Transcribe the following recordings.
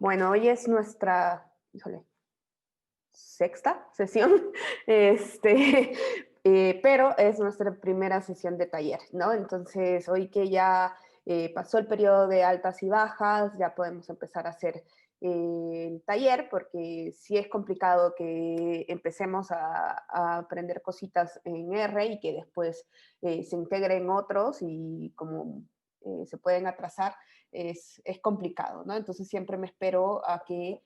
Bueno, hoy es nuestra, híjole, sexta sesión, este, pero es nuestra primera sesión de taller, ¿no? Entonces, hoy que ya pasó el periodo de altas y bajas, ya podemos empezar a hacer el taller, porque sí es complicado que empecemos a aprender cositas en R y que después se integren otros y como se pueden atrasar, es complicado, ¿no? Entonces siempre me espero a que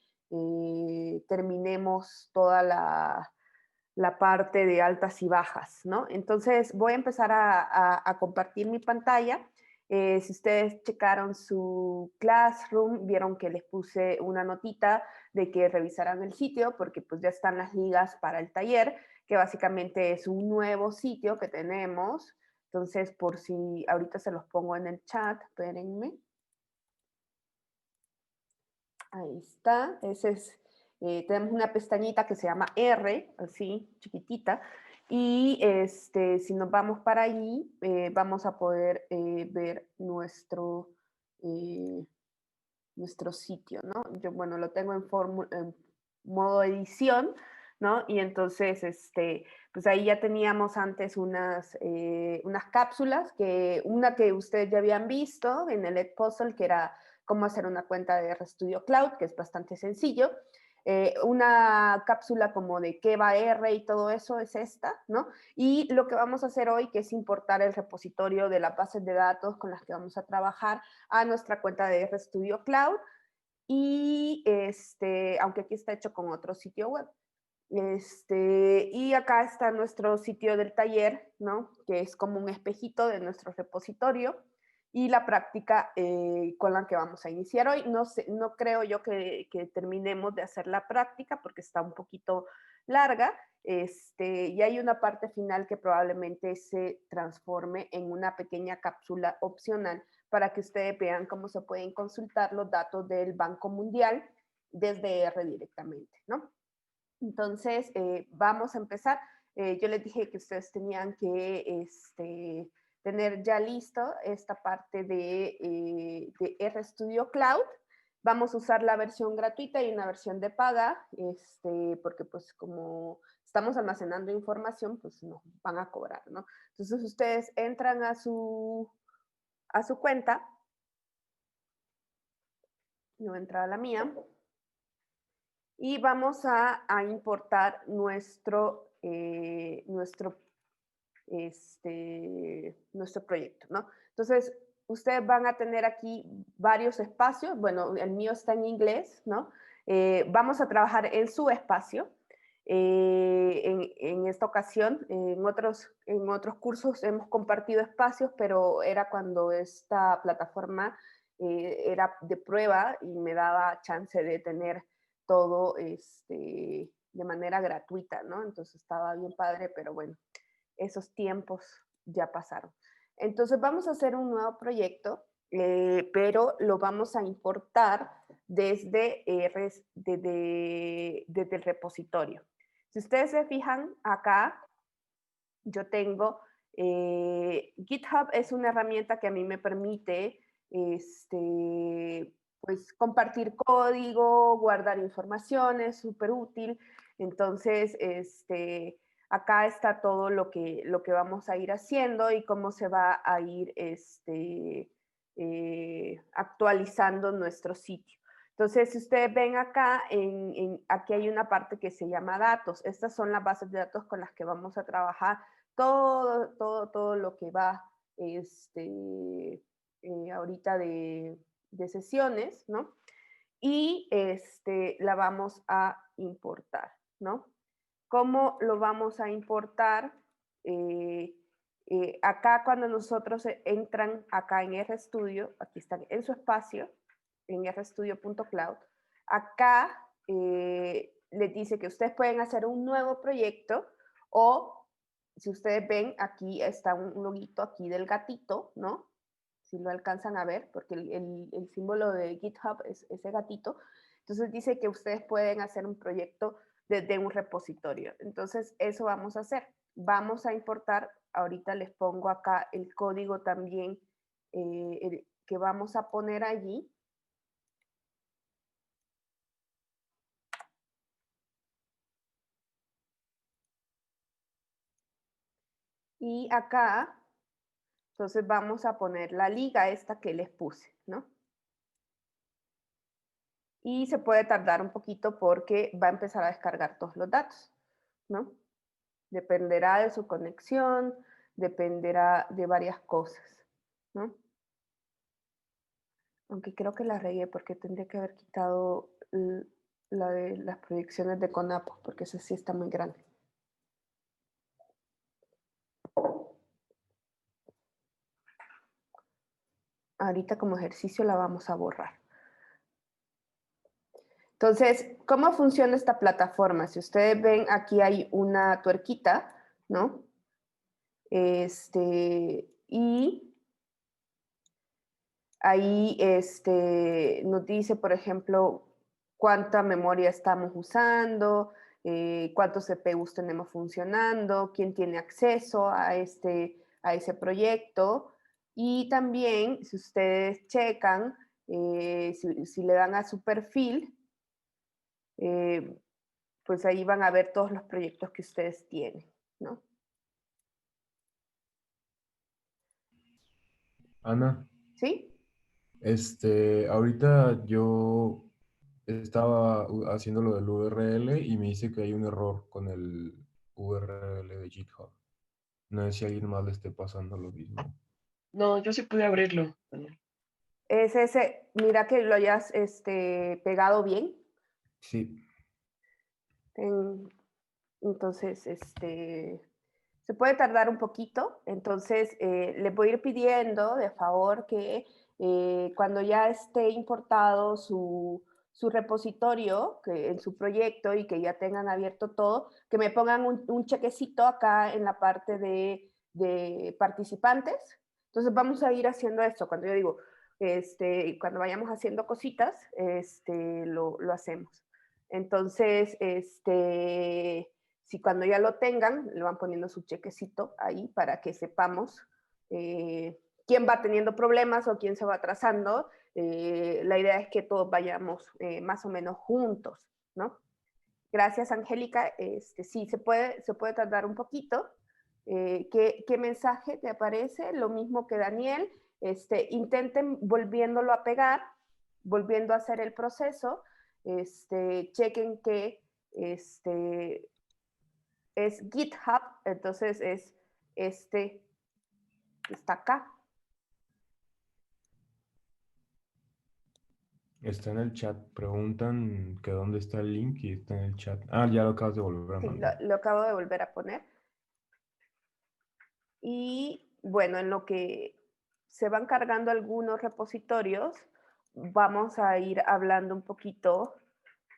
terminemos toda la parte de altas y bajas, ¿no? Entonces voy a empezar a compartir mi pantalla. Si ustedes checaron su Classroom, vieron que les puse una notita de que revisaran el sitio porque pues ya están las ligas para el taller, que básicamente es un nuevo sitio que tenemos. Entonces, por si ahorita se los pongo en el chat, espérenme. Ahí está. Tenemos una pestañita que se llama R, así, chiquitita. Y si nos vamos para allí, vamos a poder ver eh, nuestro sitio, ¿no? Yo, bueno, lo tengo en modo edición, ¿no? Y entonces, pues ahí ya teníamos antes unas cápsulas, una que ustedes ya habían visto en el Edpuzzle, que era cómo hacer una cuenta de RStudio Cloud, que es bastante sencillo. Una cápsula como de qué va R y todo eso es esta, ¿no? Y lo que vamos a hacer hoy, que es importar el repositorio de las bases de datos con las que vamos a trabajar a nuestra cuenta de RStudio Cloud. Y aunque aquí está hecho con otro sitio web. Y acá está nuestro sitio del taller, ¿no? Que es como un espejito de nuestro repositorio y la práctica con la que vamos a iniciar hoy. No, sé, no creo yo que terminemos de hacer la práctica porque está un poquito larga, y hay una parte final que probablemente se transforme en una pequeña cápsula opcional para que ustedes vean cómo se pueden consultar los datos del Banco Mundial desde R directamente, ¿no? Entonces, vamos a empezar. Yo les dije que ustedes tenían que tener ya listo esta parte de RStudio Cloud. Vamos a usar la versión gratuita y una versión de paga, porque pues como estamos almacenando información, pues nos van a cobrar, ¿no? Entonces ustedes entran a su cuenta. Yo voy a entrar a la mía y vamos a importar nuestro proyecto, ¿no? Entonces, ustedes van a tener aquí varios espacios. Bueno, el mío está en inglés, ¿no? Vamos a trabajar en su espacio. En esta ocasión, en otros cursos hemos compartido espacios, pero era cuando esta plataforma era de prueba y me daba chance de tener todo de manera gratuita, ¿no? Entonces estaba bien padre, pero bueno, esos tiempos ya pasaron. Entonces vamos a hacer un nuevo proyecto, pero lo vamos a importar desde el repositorio. Si ustedes se fijan acá, yo tengo, GitHub es una herramienta que a mí me permite pues compartir código, guardar información, es súper útil. Entonces, acá está todo lo que vamos a ir haciendo y cómo se va a ir actualizando nuestro sitio. Entonces, si ustedes ven acá, aquí hay una parte que se llama datos. Estas son las bases de datos con las que vamos a trabajar todo lo que va ahorita de sesiones, ¿no? Y la vamos a importar, ¿no? ¿Cómo lo vamos a importar? Eh, acá cuando nosotros entran acá en RStudio, aquí están en su espacio, en rstudio.cloud, acá les dice que ustedes pueden hacer un nuevo proyecto o si ustedes ven aquí está un loguito aquí del gatito, ¿no? Si lo alcanzan a ver, porque el símbolo de GitHub es ese gatito. Entonces dice que ustedes pueden hacer un proyecto desde un repositorio. Entonces eso vamos a hacer. Vamos a importar, ahorita les pongo acá el código también que vamos a poner allí. Y acá, entonces vamos a poner la liga esta que les puse, ¿no? Y se puede tardar un poquito porque va a empezar a descargar todos los datos, ¿no? Dependerá de su conexión, dependerá de varias cosas, ¿no? Aunque creo que la regué porque tendría que haber quitado la de las proyecciones de Conapo, porque esa sí está muy grande. Ahorita como ejercicio la vamos a borrar. Entonces, ¿cómo funciona esta plataforma? Si ustedes ven, aquí hay una tuerquita, ¿no? Y ahí nos dice, por ejemplo, cuánta memoria estamos usando, cuántos CPUs tenemos funcionando, quién tiene acceso a ese proyecto. Y también, si ustedes checan, si le dan a su perfil, eh, pues ahí van a ver todos los proyectos que ustedes tienen, ¿no? Ana, ¿Sí? ahorita yo estaba haciendo lo del URL y me dice que hay un error con el URL de GitHub. No sé si a alguien más le esté pasando lo mismo. No, yo sí pude abrirlo. Daniel. Es ese, mira que lo hayas pegado bien. Sí, Entonces, se puede tardar un poquito. Entonces, le voy a ir pidiendo de favor que cuando ya esté importado su repositorio en su proyecto y que ya tengan abierto todo, que me pongan un chequecito acá en la parte de participantes. Entonces, vamos a ir haciendo esto. Cuando yo digo, cuando vayamos haciendo cositas, lo hacemos. Entonces, si cuando ya lo tengan, le van poniendo su chequecito ahí para que sepamos quién va teniendo problemas o quién se va atrasando. La idea es que todos vayamos más o menos juntos, ¿no? Gracias, Angélica. Sí, se puede tardar un poquito. ¿Qué mensaje te aparece? Lo mismo que Daniel. Intenten volviéndolo a pegar, volviendo a hacer el proceso. Chequen que es GitHub, entonces es este que está acá. está en el chat. Preguntan que dónde está el link y está en el chat. Ah, ya lo acabas de volver a Sí, mandar. lo acabo de volver a poner. Y bueno, en lo que se van cargando algunos repositorios, vamos a ir hablando un poquito.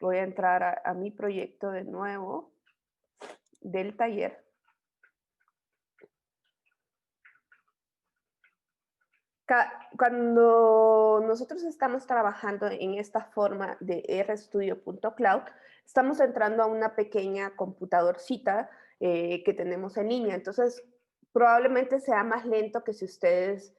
Voy a entrar a mi proyecto de nuevo del taller. Cuando nosotros estamos trabajando en esta forma de rstudio.cloud, estamos entrando a una pequeña computadorcita que tenemos en línea. Entonces, probablemente sea más lento que si ustedes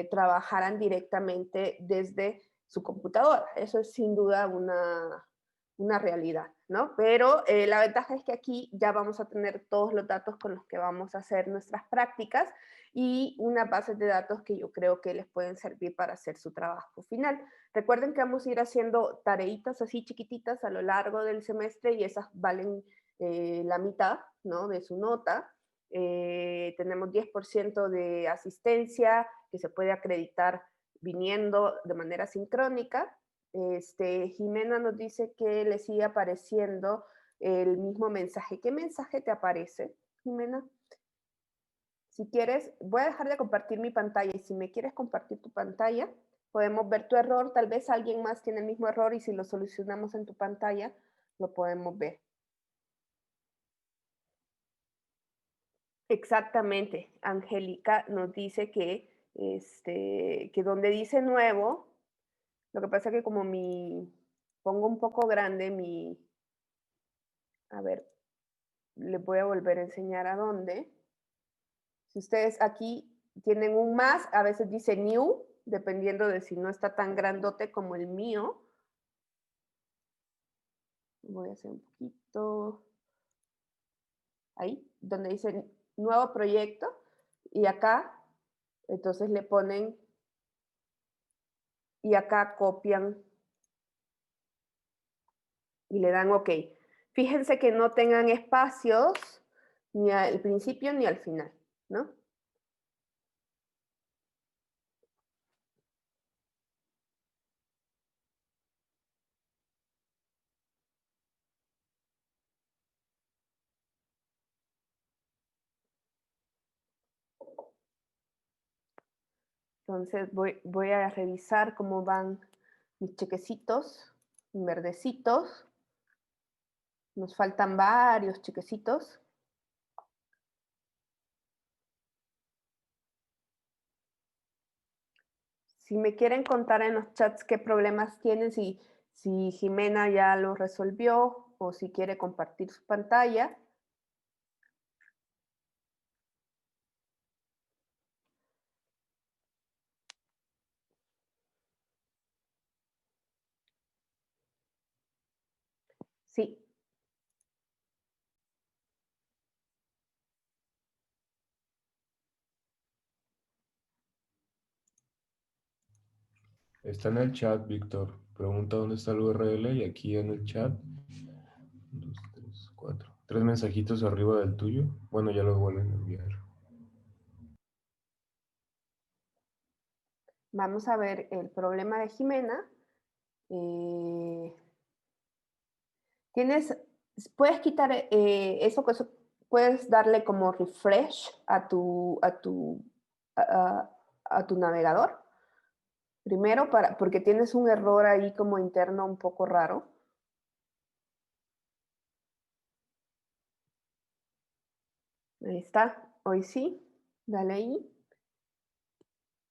trabajaran directamente desde su computadora. Eso es sin duda una realidad, ¿no? Pero la ventaja es que aquí ya vamos a tener todos los datos con los que vamos a hacer nuestras prácticas y unas bases de datos que yo creo que les pueden servir para hacer su trabajo final. Recuerden que vamos a ir haciendo tareitas así chiquititas a lo largo del semestre y esas valen la mitad, ¿no? De su nota. Tenemos 10% de asistencia que se puede acreditar viniendo de manera sincrónica. Jimena nos dice que le sigue apareciendo el mismo mensaje. ¿Qué mensaje te aparece, Jimena? Si quieres, voy a dejar de compartir mi pantalla y si me quieres compartir tu pantalla, podemos ver tu error. Tal vez alguien más tiene el mismo error y si lo solucionamos en tu pantalla, lo podemos ver. Exactamente. Angélica nos dice que donde dice nuevo, lo que pasa es que como pongo un poco grande a ver, les voy a volver a enseñar a dónde. Si ustedes aquí tienen un más, a veces dice new, dependiendo de si no está tan grandote como el mío. Voy a hacer un poquito ahí, donde dice nuevo proyecto y acá, entonces le ponen y acá copian y le dan OK. Fíjense que no tengan espacios ni al principio ni al final, ¿no? Entonces voy a revisar cómo van mis chequecitos, verdecitos. Nos faltan varios chequecitos. Si me quieren contar en los chats qué problemas tienen, si Jimena ya lo resolvió o si quiere compartir su pantalla. Sí. Está en el chat, Víctor. Pregunta dónde está el URL y aquí en el chat. 1, 2, 3, 4. 3 mensajitos arriba del tuyo. Bueno, ya lo vuelven a enviar. Vamos a ver el problema de Jimena. Puedes quitar eso, puedes darle como refresh a tu navegador. Primero, porque tienes un error ahí como interno un poco raro. Ahí está, hoy sí, dale ahí.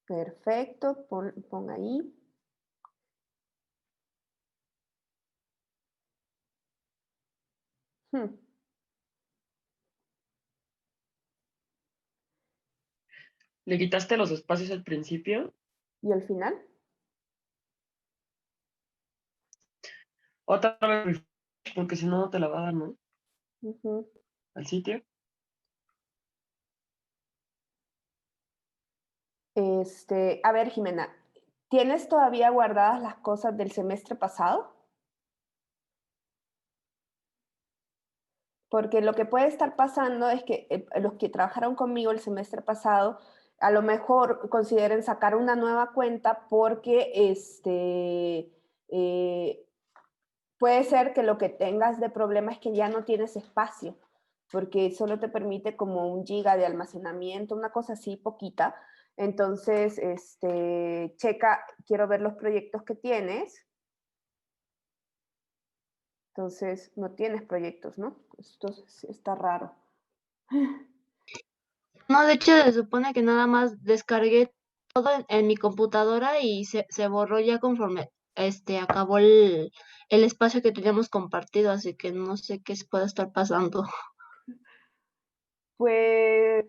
Perfecto, pon ahí. ¿Le quitaste los espacios al principio? ¿Y al final? Otra vez, porque si no, no te la va a dar, ¿no? Al sitio. A ver, Jimena, ¿tienes todavía guardadas las cosas del semestre pasado? Porque lo que puede estar pasando es que los que trabajaron conmigo el semestre pasado, a lo mejor consideren sacar una nueva cuenta porque puede ser que lo que tengas de problema es que ya no tienes espacio, porque solo te permite como 1 giga de almacenamiento, una cosa así poquita. Entonces, checa, quiero ver los proyectos que tienes. Entonces, no tienes proyectos, ¿no? Esto está raro. No, de hecho se supone que nada más descargué todo en mi computadora y se borró ya conforme acabó el espacio que teníamos compartido, así que no sé qué se puede estar pasando. Pues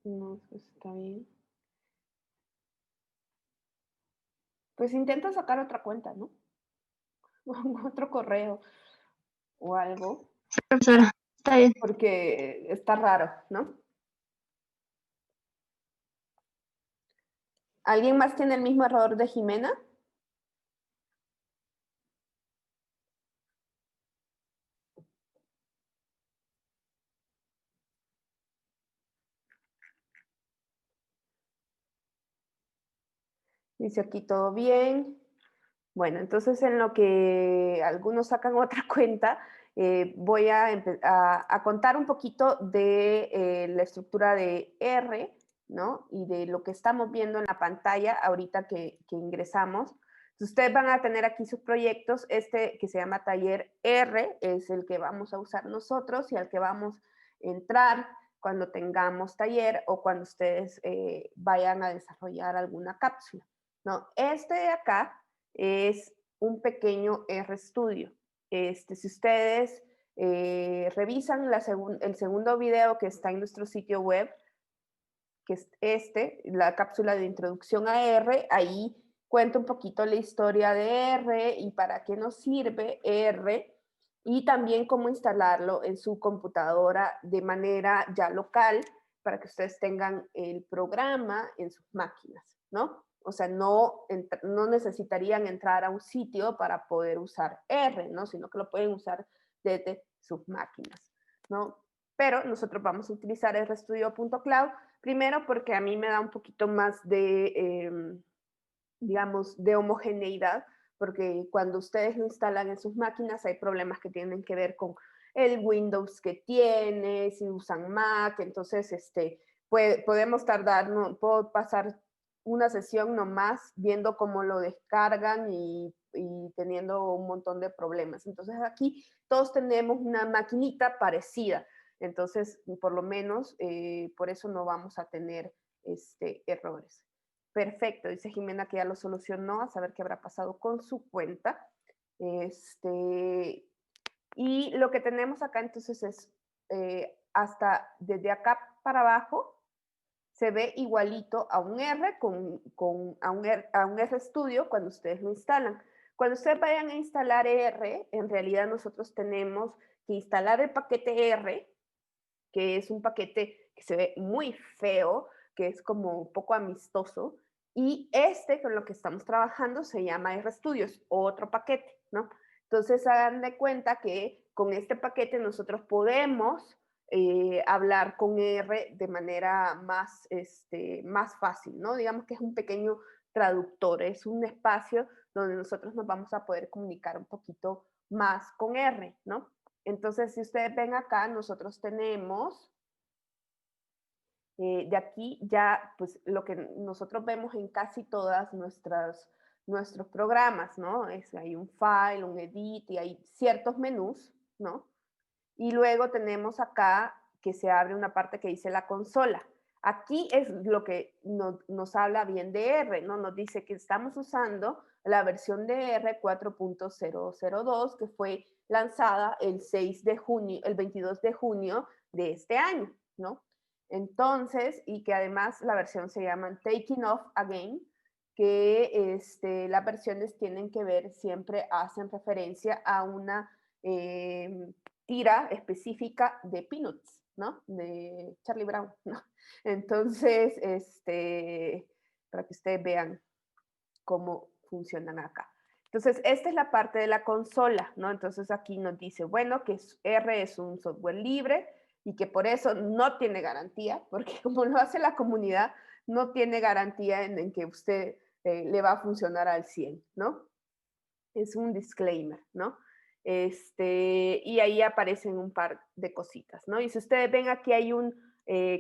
no, está bien. Pues intenta sacar otra cuenta, ¿no? Otro correo o algo, Sí, profesora, está bien. porque está raro, ¿no? ¿Alguien más tiene el mismo error de Jimena? Dice aquí todo bien. Bueno, entonces en lo que algunos sacan otra cuenta, voy a contar un poquito de la estructura de R, ¿no? Y de lo que estamos viendo en la pantalla ahorita que ingresamos. Ustedes van a tener aquí sus proyectos. Este que se llama taller R es el que vamos a usar nosotros y al que vamos a entrar cuando tengamos taller o cuando ustedes vayan a desarrollar alguna cápsula, ¿no? Este de acá es un pequeño RStudio. Si ustedes revisan el segundo video que está en nuestro sitio web, que es la cápsula de introducción a R, ahí cuento un poquito la historia de R y para qué nos sirve R, y también cómo instalarlo en su computadora de manera ya local para que ustedes tengan el programa en sus máquinas, ¿no? O sea, no necesitarían entrar a un sitio para poder usar R, ¿no? Sino que lo pueden usar desde sus máquinas, ¿no? Pero nosotros vamos a utilizar RStudio.cloud, primero porque a mí me da un poquito más de, digamos, de homogeneidad, porque cuando ustedes lo instalan en sus máquinas hay problemas que tienen que ver con el Windows que tiene, si usan Mac, entonces podemos tardar, no, puedo pasar una sesión nomás viendo cómo lo descargan y teniendo un montón de problemas. Entonces aquí todos tenemos una maquinita parecida, entonces por lo menos por eso no vamos a tener errores. Perfecto, dice Jimena que ya lo solucionó, a saber qué habrá pasado con su cuenta. Y lo que tenemos acá entonces es hasta desde acá para abajo se ve igualito a un R, a un RStudio cuando ustedes lo instalan. Cuando ustedes vayan a instalar R, en realidad nosotros tenemos que instalar el paquete R, que es un paquete que se ve muy feo, que es como un poco amistoso, y con lo que estamos trabajando se llama RStudio, es otro paquete, ¿no? Entonces hagan de cuenta que con este paquete nosotros podemos hablar con R de manera más, más fácil, ¿no? Digamos que es un pequeño traductor, es un espacio donde nosotros nos vamos a poder comunicar un poquito más con R, ¿no? Entonces, si ustedes ven acá, nosotros tenemos de aquí ya, pues lo que nosotros vemos en casi todas nuestros programas, ¿no? Hay un file, un edit y hay ciertos menús, ¿no? Y luego tenemos acá que se abre una parte que dice la consola. Aquí es lo que nos habla bien de R, ¿no? Nos dice que estamos usando la versión de R 4.002 que fue lanzada el 22 de junio de este año, ¿no? Entonces, y que además la versión se llama Taking Off Again, que las versiones tienen que ver, siempre hacen referencia a una tira específica de Peanuts, ¿no? De Charlie Brown, ¿no? Entonces, para que ustedes vean cómo funcionan acá. Entonces, esta es la parte de la consola, ¿no? Entonces aquí nos dice, bueno, que R es un software libre y que por eso no tiene garantía, porque como lo hace la comunidad, no tiene garantía en que usted le va a funcionar al 100, ¿no? Es un disclaimer, ¿no? Y ahí aparecen un par de cositas, ¿no? Y si ustedes ven aquí hay un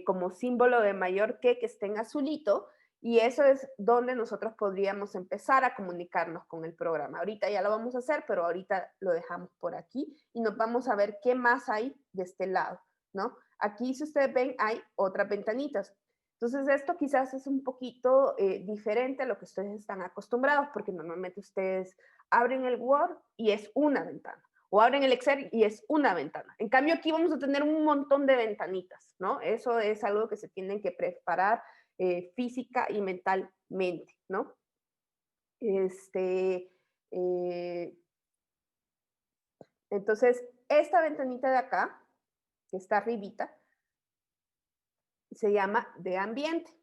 como símbolo de mayor que está en azulito, y eso es donde nosotros podríamos empezar a comunicarnos con el programa. Ahorita ya lo vamos a hacer, pero ahorita lo dejamos por aquí y nos vamos a ver qué más hay de este lado, ¿no? Aquí, si ustedes ven, hay otras ventanitas. Entonces, esto quizás es un poquito diferente a lo que ustedes están acostumbrados, porque normalmente ustedes abren el Word y es una ventana, o abren el Excel y es una ventana. En cambio, aquí vamos a tener un montón de ventanitas, ¿no? Eso es algo que se tienen que preparar física y mentalmente, ¿no? Entonces, esta ventanita de acá, que está arribita, se llama de ambiente.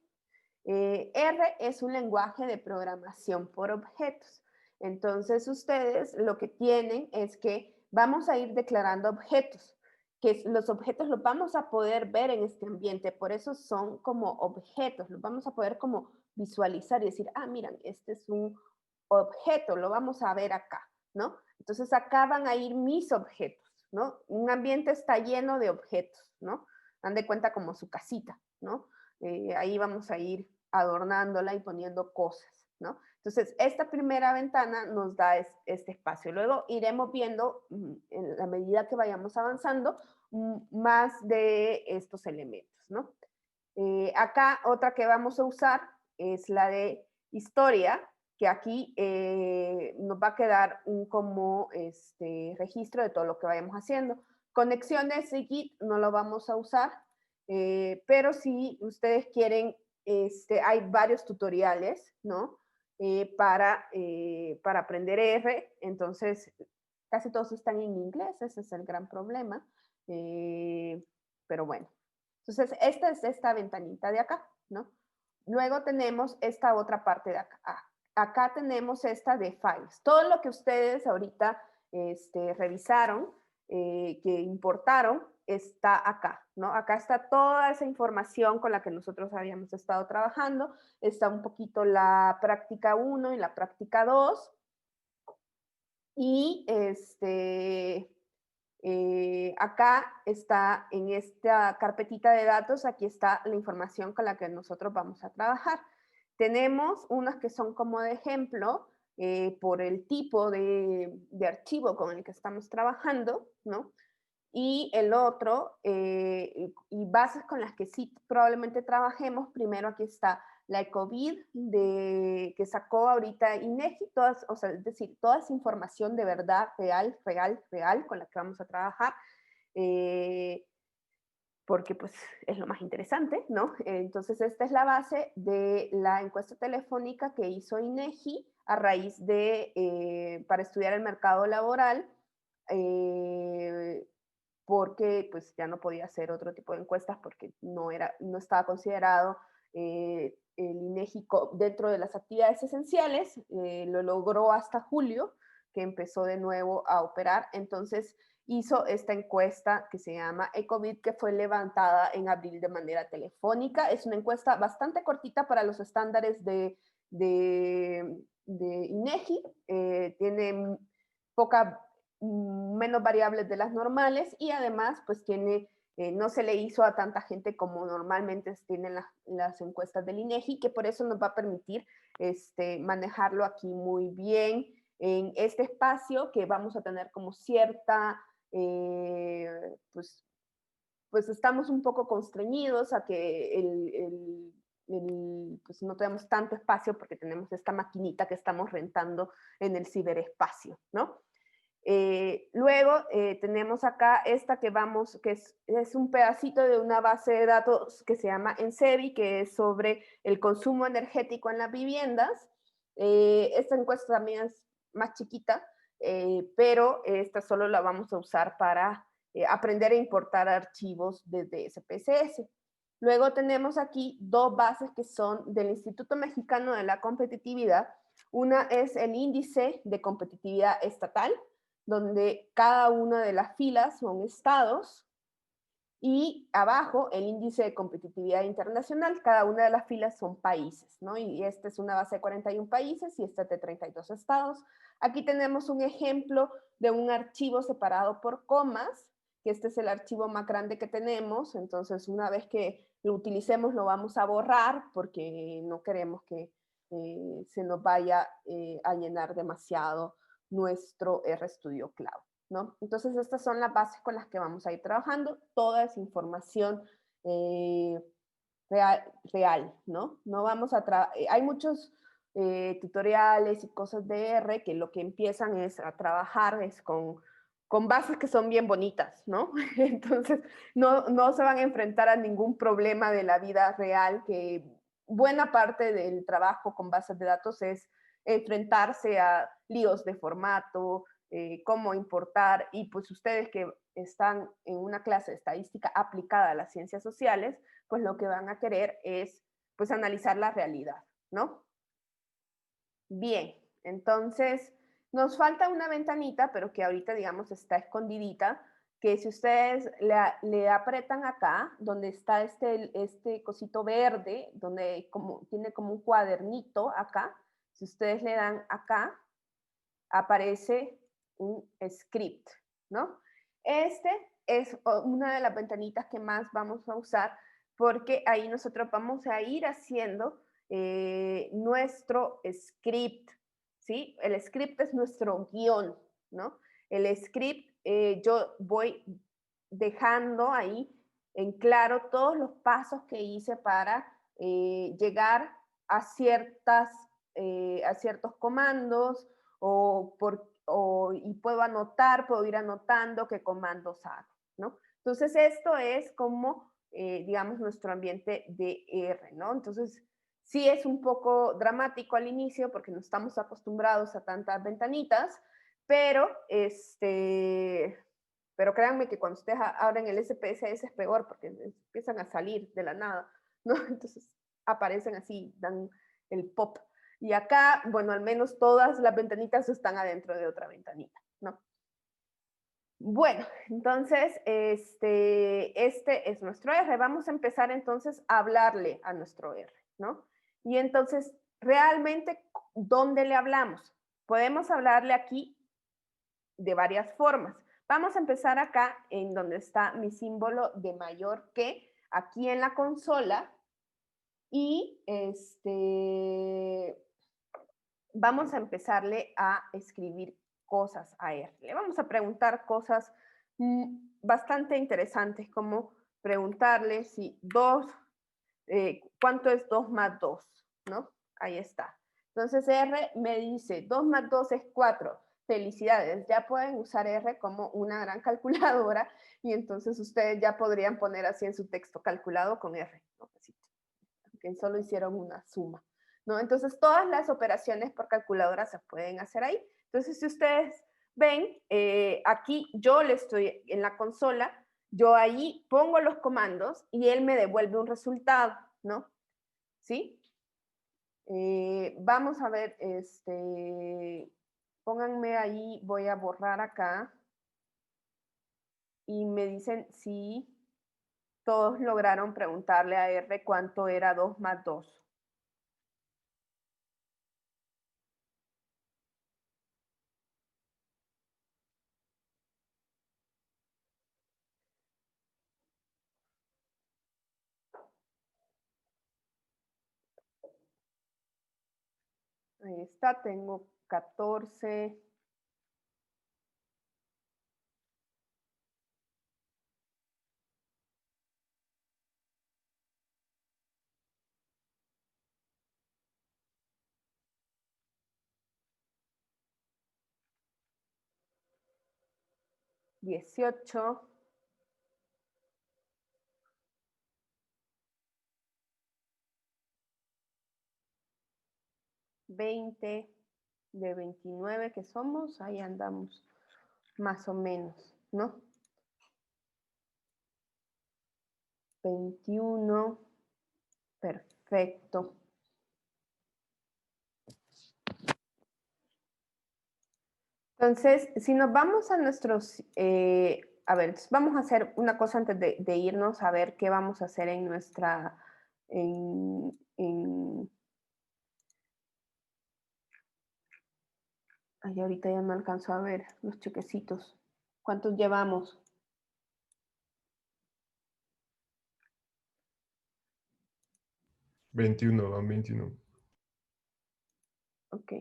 R es un lenguaje de programación por objetos. Entonces, ustedes lo que tienen es que vamos a ir declarando objetos, que los objetos los vamos a poder ver en este ambiente, por eso son como objetos, los vamos a poder como visualizar y decir, ah, miren, este es un objeto, lo vamos a ver acá, ¿no? Entonces, acá van a ir mis objetos, ¿no? Un ambiente está lleno de objetos, ¿no? Dan de cuenta como su casita, ¿no? Ahí vamos a ir adornándola y poniendo cosas, ¿no? Entonces, esta primera ventana nos da este espacio. Luego iremos viendo, en la medida que vayamos avanzando, más de estos elementos, ¿no? Acá otra que vamos a usar es la de historia, que aquí nos va a quedar un como registro de todo lo que vayamos haciendo. Conexiones y Git no lo vamos a usar, pero si ustedes quieren, hay varios tutoriales, ¿no? para aprender R. Entonces, casi todos están en inglés, ese es el gran problema. Pero bueno, entonces esta es esta ventanita de acá, ¿no? Luego tenemos esta otra parte de acá. Acá tenemos esta de files. Todo lo que ustedes ahorita revisaron, que importaron, está acá, ¿no? Acá está toda esa información con la que nosotros habíamos estado trabajando. Está un poquito la práctica 1 y la práctica 2. Y acá está en esta carpetita de datos, aquí está la información con la que nosotros vamos a trabajar. Tenemos unas que son como de ejemplo por el tipo de archivo con el que estamos trabajando, ¿no? Y el otro, y bases con las que sí probablemente trabajemos, primero aquí está la ECOVID que sacó ahorita INEGI, o sea, es decir, toda esa información de verdad, real, con la que vamos a trabajar, porque pues es lo más interesante, ¿no? Entonces esta es la base de la encuesta telefónica que hizo INEGI a raíz de, para estudiar el mercado laboral, porque pues ya no podía hacer otro tipo de encuestas porque no estaba considerado el INEGI dentro de las actividades esenciales. Lo logró hasta julio, que empezó de nuevo a operar. Entonces hizo esta encuesta que se llama ECOVID, que fue levantada en abril de manera telefónica. Es una encuesta bastante cortita para los estándares de INEGI. Tiene menos variables de las normales y además pues no se le hizo a tanta gente como normalmente tienen las encuestas del INEGI, que por eso nos va a permitir manejarlo aquí muy bien en este espacio que vamos a tener como cierta, pues estamos un poco constreñidos a que pues no tenemos tanto espacio porque tenemos esta maquinita que estamos rentando en el ciberespacio, ¿no? Luego tenemos acá esta que es un pedacito de una base de datos que se llama ENSEVI, que es sobre el consumo energético en las viviendas. Esta encuesta también es más chiquita, pero esta solo la vamos a usar para aprender a importar archivos desde SPSS. Luego tenemos aquí dos bases que son del Instituto Mexicano de la Competitividad. Una es el índice de competitividad estatal, donde cada una de las filas son estados, y abajo el índice de competitividad internacional, cada una de las filas son países, ¿no? Y esta es una base de 41 países y esta es de 32 estados. Aquí tenemos un ejemplo de un archivo separado por comas, que este es el archivo más grande que tenemos, entonces una vez que lo utilicemos lo vamos a borrar porque no queremos que se nos vaya a llenar demasiado nuestro RStudio Cloud, ¿no? Entonces estas son las bases con las que vamos a ir trabajando, toda esa información real, ¿no? No vamos a hay muchos tutoriales y cosas de R que lo que empiezan es a trabajar con bases que son bien bonitas, ¿no? Entonces no se van a enfrentar a ningún problema de la vida real, que buena parte del trabajo con bases de datos es enfrentarse a líos de formato, cómo importar, y pues ustedes que están en una clase de estadística aplicada a las ciencias sociales, pues lo que van a querer es pues analizar la realidad, ¿no? Bien, entonces nos falta una ventanita, pero que ahorita digamos está escondidita, que si ustedes le apretan acá, donde está este cosito verde, donde tiene como un cuadernito acá, si ustedes le dan acá, aparece un script, ¿no? Este es una de las ventanitas que más vamos a usar porque ahí nosotros vamos a ir haciendo nuestro script, ¿sí? El script es nuestro guión, ¿no? El script yo voy dejando ahí en claro todos los pasos que hice para llegar a ciertos comandos, y puedo ir anotando qué comandos hago, ¿no? Entonces esto es como, digamos, nuestro ambiente de R, ¿no? Entonces, Sí es un poco dramático al inicio porque no estamos acostumbrados a tantas ventanitas, pero, pero créanme que cuando ustedes abren el SPSS es peor porque empiezan a salir de la nada, ¿no? Entonces aparecen así, dan el pop. Y acá, bueno, al menos todas las ventanitas están adentro de otra ventanita, ¿no? Bueno, entonces, este es nuestro R. Vamos a empezar entonces a hablarle a nuestro R, ¿no? Y entonces, realmente, ¿dónde le hablamos? Podemos hablarle aquí de varias formas. Vamos a empezar acá en donde está mi símbolo de mayor que, aquí en la consola, y vamos a empezarle a escribir cosas a R. Le vamos a preguntar cosas bastante interesantes, como preguntarle si 2, ¿cuánto es 2 más 2? ¿No? Ahí está. Entonces R me dice 2 más 2 es 4. Felicidades, ya pueden usar R como una gran calculadora y entonces ustedes ya podrían poner así en su texto calculado con R, ¿no? Que solo hicieron una suma, ¿no? Entonces todas las operaciones por calculadora se pueden hacer ahí. Entonces si ustedes ven, aquí yo le estoy en la consola, yo ahí pongo los comandos y él me devuelve un resultado, ¿no? ¿Sí? Vamos a ver, pónganme ahí, voy a borrar acá y me dicen si todos lograron preguntarle a R cuánto era 2 más 2. Ahí está, tengo 14. $18. 20, de 29 que somos, ahí andamos más o menos, ¿no? 21, perfecto. Entonces, si nos vamos a nuestros, a ver, vamos a hacer una cosa antes de irnos a ver qué vamos a hacer en nuestra, ay, ahorita ya no alcanzo a ver los chequecitos. ¿Cuántos llevamos? Van 21. Ok.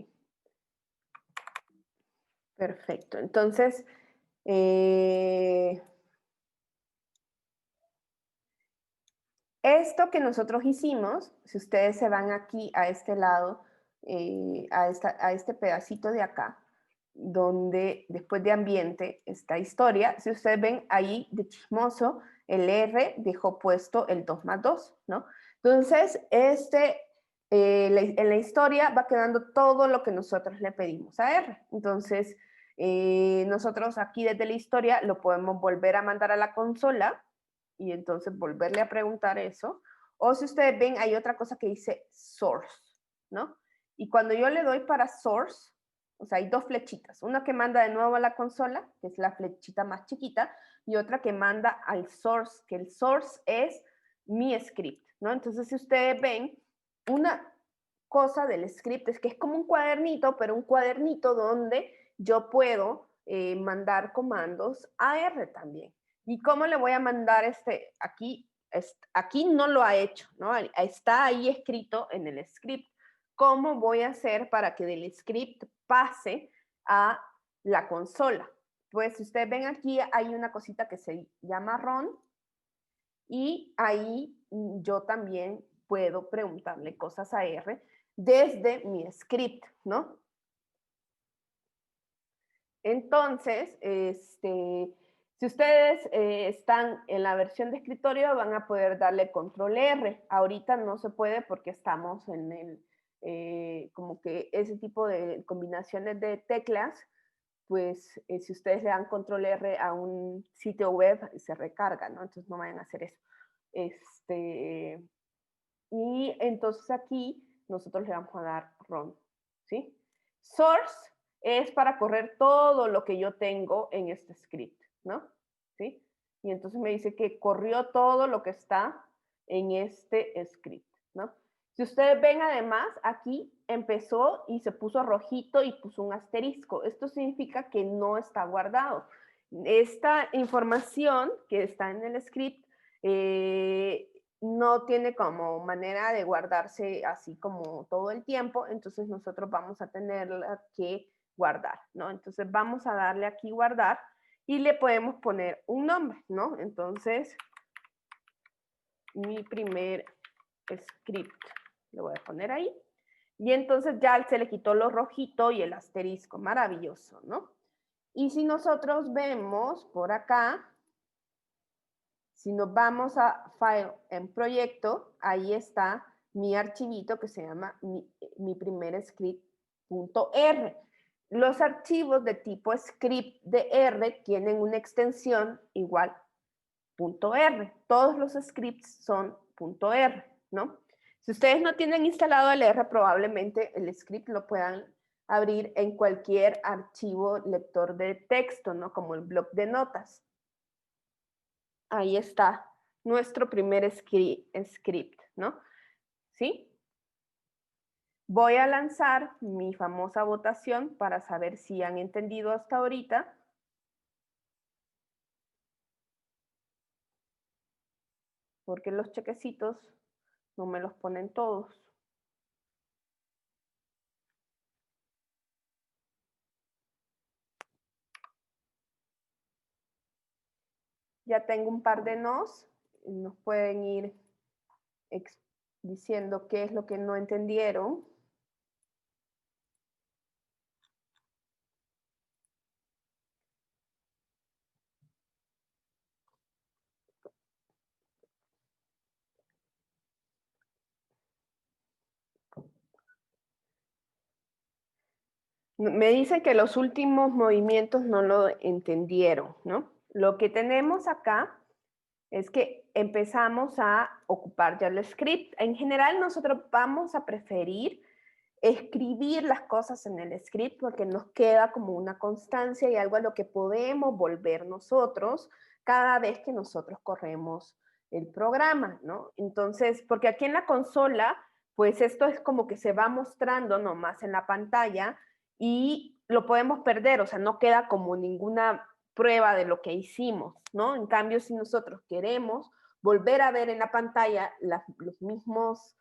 Perfecto. Entonces, esto que nosotros hicimos, si ustedes se van aquí a este lado, a este pedacito de acá, donde después de ambiente está historia, si ustedes ven ahí de chismoso, el R dejó puesto el 2 más 2, ¿no? Entonces, en la historia va quedando todo lo que nosotros le pedimos a R. Entonces, nosotros aquí desde la historia lo podemos volver a mandar a la consola y entonces volverle a preguntar eso. O si ustedes ven, hay otra cosa que dice source, ¿no? Y cuando yo le doy para source, o sea, hay dos flechitas, una que manda de nuevo a la consola, que es la flechita más chiquita, y otra que manda al source, que el source es mi script, ¿no? Entonces, si ustedes ven, una cosa del script es que es como un cuadernito, pero un cuadernito donde yo puedo mandar comandos a R también. ¿Y cómo le voy a mandar aquí? Aquí no lo ha hecho, ¿no? Está ahí escrito en el script. ¿Cómo voy a hacer para que del script pase a la consola? Pues si ustedes ven aquí, hay una cosita que se llama run y ahí yo también puedo preguntarle cosas a R desde mi script, ¿no? Entonces, Si ustedes están en la versión de escritorio, van a poder darle control R. Ahorita no se puede porque estamos en el, como que ese tipo de combinaciones de teclas, pues si ustedes le dan control R a un sitio web, se recarga, ¿no? Entonces no vayan a hacer eso. Y entonces aquí nosotros le vamos a dar run, ¿sí? Source es para correr todo lo que yo tengo en este script, ¿no? ¿Sí? Y entonces me dice que corrió todo lo que está en este script, ¿no? Si ustedes ven además, aquí empezó y se puso rojito y puso un asterisco. Esto significa que no está guardado. Esta información que está en el script no tiene como manera de guardarse así como todo el tiempo, entonces nosotros vamos a tenerla que guardar, ¿no? Entonces vamos a darle aquí guardar y le podemos poner un nombre, ¿no? Entonces, mi primer script, lo voy a poner ahí. Y entonces ya se le quitó lo rojito y el asterisco, maravilloso, ¿no? Y si nosotros vemos por acá, si nos vamos a File en Proyecto, ahí está mi archivito que se llama mi primer script.r. Los archivos de tipo script de R tienen una extensión igual .r. Todos los scripts son .r, ¿no? Si ustedes no tienen instalado el R, probablemente el script lo puedan abrir en cualquier archivo lector de texto, ¿no? Como el bloc de notas. Ahí está nuestro primer script, ¿no? ¿Sí? Voy a lanzar mi famosa votación para saber si han entendido hasta ahorita. Porque los chequecitos no me los ponen todos. Ya tengo un par de nos pueden ir diciendo qué es lo que no entendieron. Me dicen que los últimos movimientos no lo entendieron, ¿no? Lo que tenemos acá es que empezamos a ocupar ya el script. En general, nosotros vamos a preferir escribir las cosas en el script porque nos queda como una constancia y algo a lo que podemos volver nosotros cada vez que nosotros corremos el programa, ¿no? Entonces, porque aquí en la consola, pues esto es como que se va mostrando nomás en la pantalla y lo podemos perder, o sea, no queda como ninguna prueba de lo que hicimos, ¿no? En cambio, si nosotros queremos volver a ver en la pantalla los mismos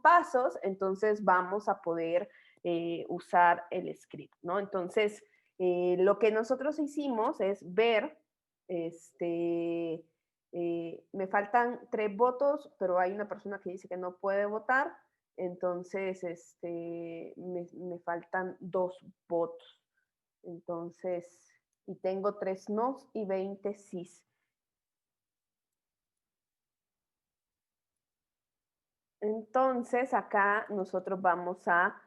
pasos, entonces vamos a poder usar el script, ¿no? Entonces, lo que nosotros hicimos es ver, me faltan 3 votos, pero hay una persona que dice que no puede votar, entonces me faltan 2 votos. Entonces, y tengo 3 nos y 20 sís. Entonces, acá nosotros vamos a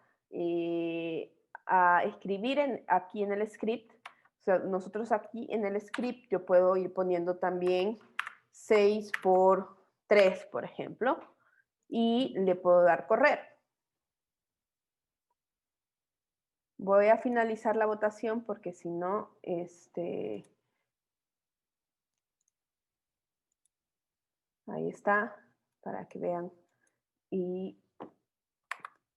escribir aquí en el script. O sea, nosotros aquí en el script yo puedo ir poniendo también 6 por 3, por ejemplo, y le puedo dar correr. Voy a finalizar la votación porque si no, ahí está, para que vean. Y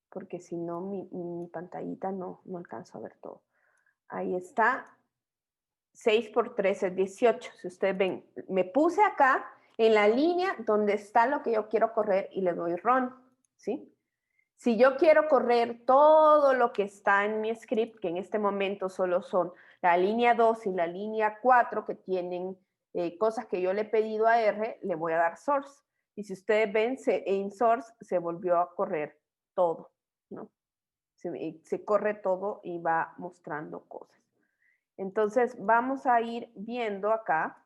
porque si no, mi pantallita no alcanzo a ver todo. Ahí está. 6 por 3 es 18. Si ustedes ven, me puse acá en la línea donde está lo que yo quiero correr y le doy run, ¿sí? Si yo quiero correr todo lo que está en mi script, que en este momento solo son la línea 2 y la línea 4, que tienen cosas que yo le he pedido a R, le voy a dar source. Y si ustedes ven, en source se volvió a correr todo, ¿no? Se corre todo y va mostrando cosas. Entonces, vamos a ir viendo acá.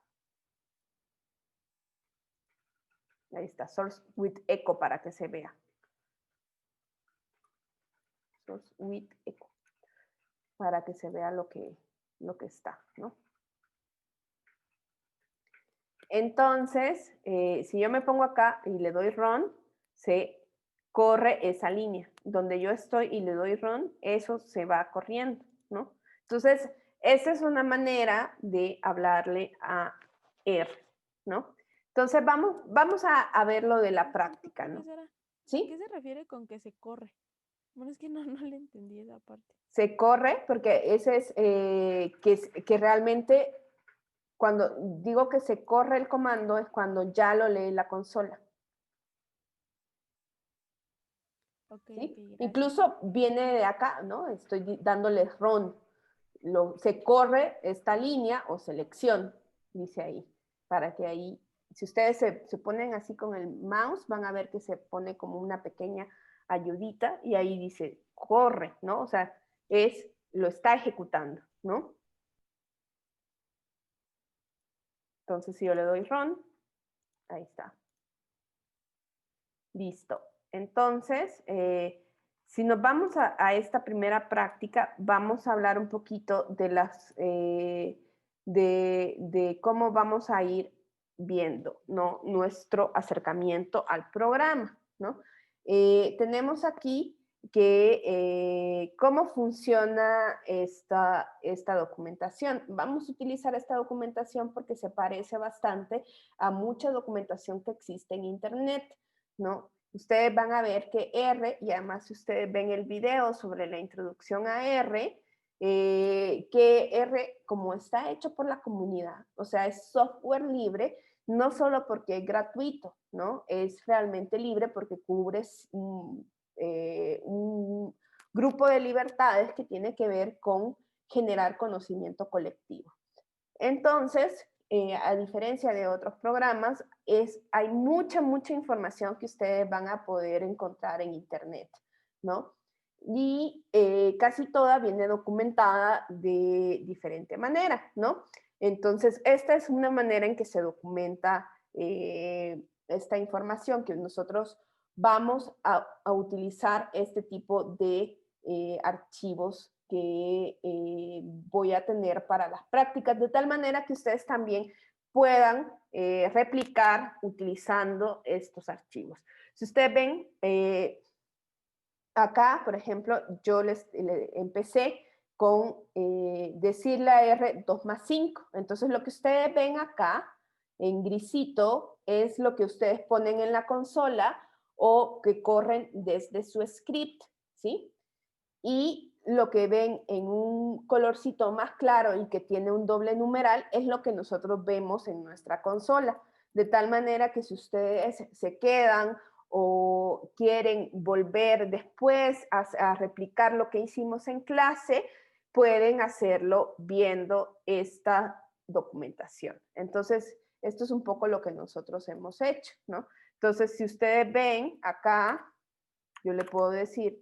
Ahí está, source with echo para que se vea. Source with echo. Para que se vea lo que está, ¿no? Entonces, si yo me pongo acá y le doy run, se corre esa línea. Donde yo estoy y le doy run, eso se va corriendo, ¿no? Entonces, esta es una manera de hablarle a R, ¿no? Entonces, vamos a ver lo de la práctica, ¿no? ¿Sí? ¿Qué se refiere con que se corre? Bueno, es que no le entendí esa parte. Se corre porque ese es que realmente cuando digo que se corre el comando es cuando ya lo lee la consola. Okay, ¿Sí? okay, Incluso viene de acá, ¿no? Estoy dándole run. Se corre esta línea o selección, dice ahí, para que ahí, si ustedes se ponen así con el mouse, van a ver que se pone como una pequeña ayudita y ahí dice corre, ¿no? O sea, lo está ejecutando, ¿no? Entonces, si yo le doy run, ahí está. Listo. Entonces, si nos vamos a esta primera práctica, vamos a hablar un poquito de de cómo vamos a ir viendo, ¿no? Nuestro acercamiento al programa, ¿no? Tenemos aquí que cómo funciona esta documentación. Vamos a utilizar esta documentación porque se parece bastante a mucha documentación que existe en Internet, ¿no? Ustedes van a ver que R, y además si ustedes ven el video sobre la introducción a R, que R, como está hecho por la comunidad, o sea, es software libre, no solo porque es gratuito, ¿no? Es realmente libre porque cubre un grupo de libertades que tiene que ver con generar conocimiento colectivo. Entonces, a diferencia de otros programas, hay mucha información que ustedes van a poder encontrar en Internet, ¿no? Y casi toda viene documentada de diferente manera, ¿no? Entonces, esta es una manera en que se documenta esta información, que nosotros vamos a utilizar este tipo de archivos que voy a tener para las prácticas, de tal manera que ustedes también puedan replicar utilizando estos archivos. Si ustedes ven, acá, por ejemplo, yo empecé con decirle a R 2+5. Entonces, lo que ustedes ven acá, en grisito, es lo que ustedes ponen en la consola o que corren desde su script, ¿sí? Y lo que ven en un colorcito más claro y que tiene un doble numeral es lo que nosotros vemos en nuestra consola. De tal manera que si ustedes se quedan o quieren volver después a replicar lo que hicimos en clase, pueden hacerlo viendo esta documentación. Entonces, esto es un poco lo que nosotros hemos hecho, ¿no? Entonces, si ustedes ven acá, yo le puedo decir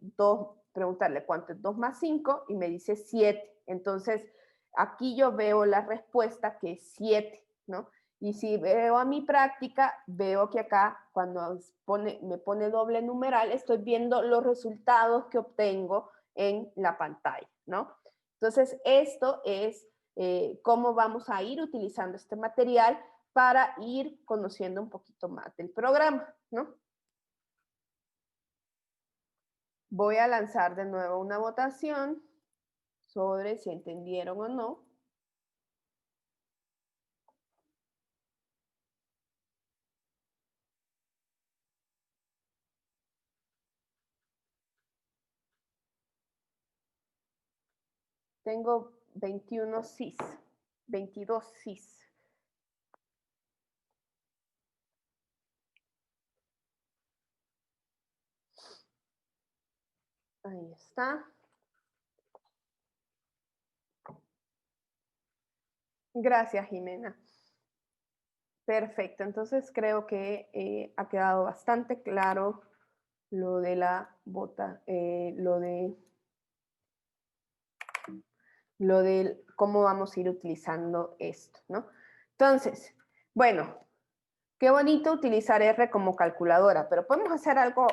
preguntarle cuánto es 2+5 y me dice 7. Entonces, aquí yo veo la respuesta que es 7, ¿no? Y si veo a mi práctica, veo que acá cuando me pone doble numeral, estoy viendo los resultados que obtengo en la pantalla, ¿no? Entonces, esto es cómo vamos a ir utilizando este material para ir conociendo un poquito más del programa, ¿no? Voy a lanzar de nuevo una votación sobre si entendieron o no. Tengo 21 sís, 22 sís. Ahí está. Gracias, Jimena. Perfecto, entonces creo que ha quedado bastante claro lo de lo de cómo vamos a ir utilizando esto, ¿no? Entonces, bueno, qué bonito utilizar R como calculadora, pero podemos hacer algo,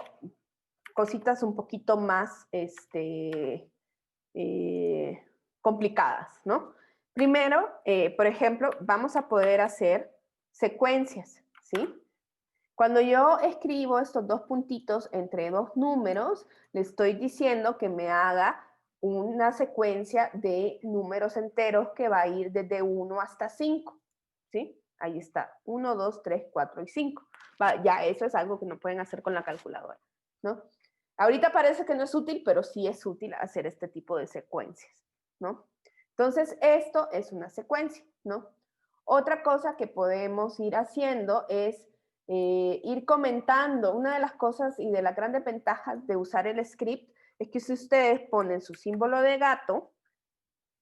cositas un poquito más complicadas, ¿no? Primero, por ejemplo, vamos a poder hacer secuencias, ¿sí? Cuando yo escribo estos dos puntitos entre dos números, le estoy diciendo que me haga una secuencia de números enteros que va a ir desde 1 hasta 5, ¿sí? Ahí está, 1, 2, 3, 4 y 5. Ya eso es algo que no pueden hacer con la calculadora, ¿no? Ahorita parece que no es útil, pero sí es útil hacer este tipo de secuencias, ¿no? Entonces, esto es una secuencia, ¿no? Otra cosa que podemos ir haciendo es ir comentando. Una de las cosas y de las grandes ventajas de usar el script es que si ustedes ponen su símbolo de gato,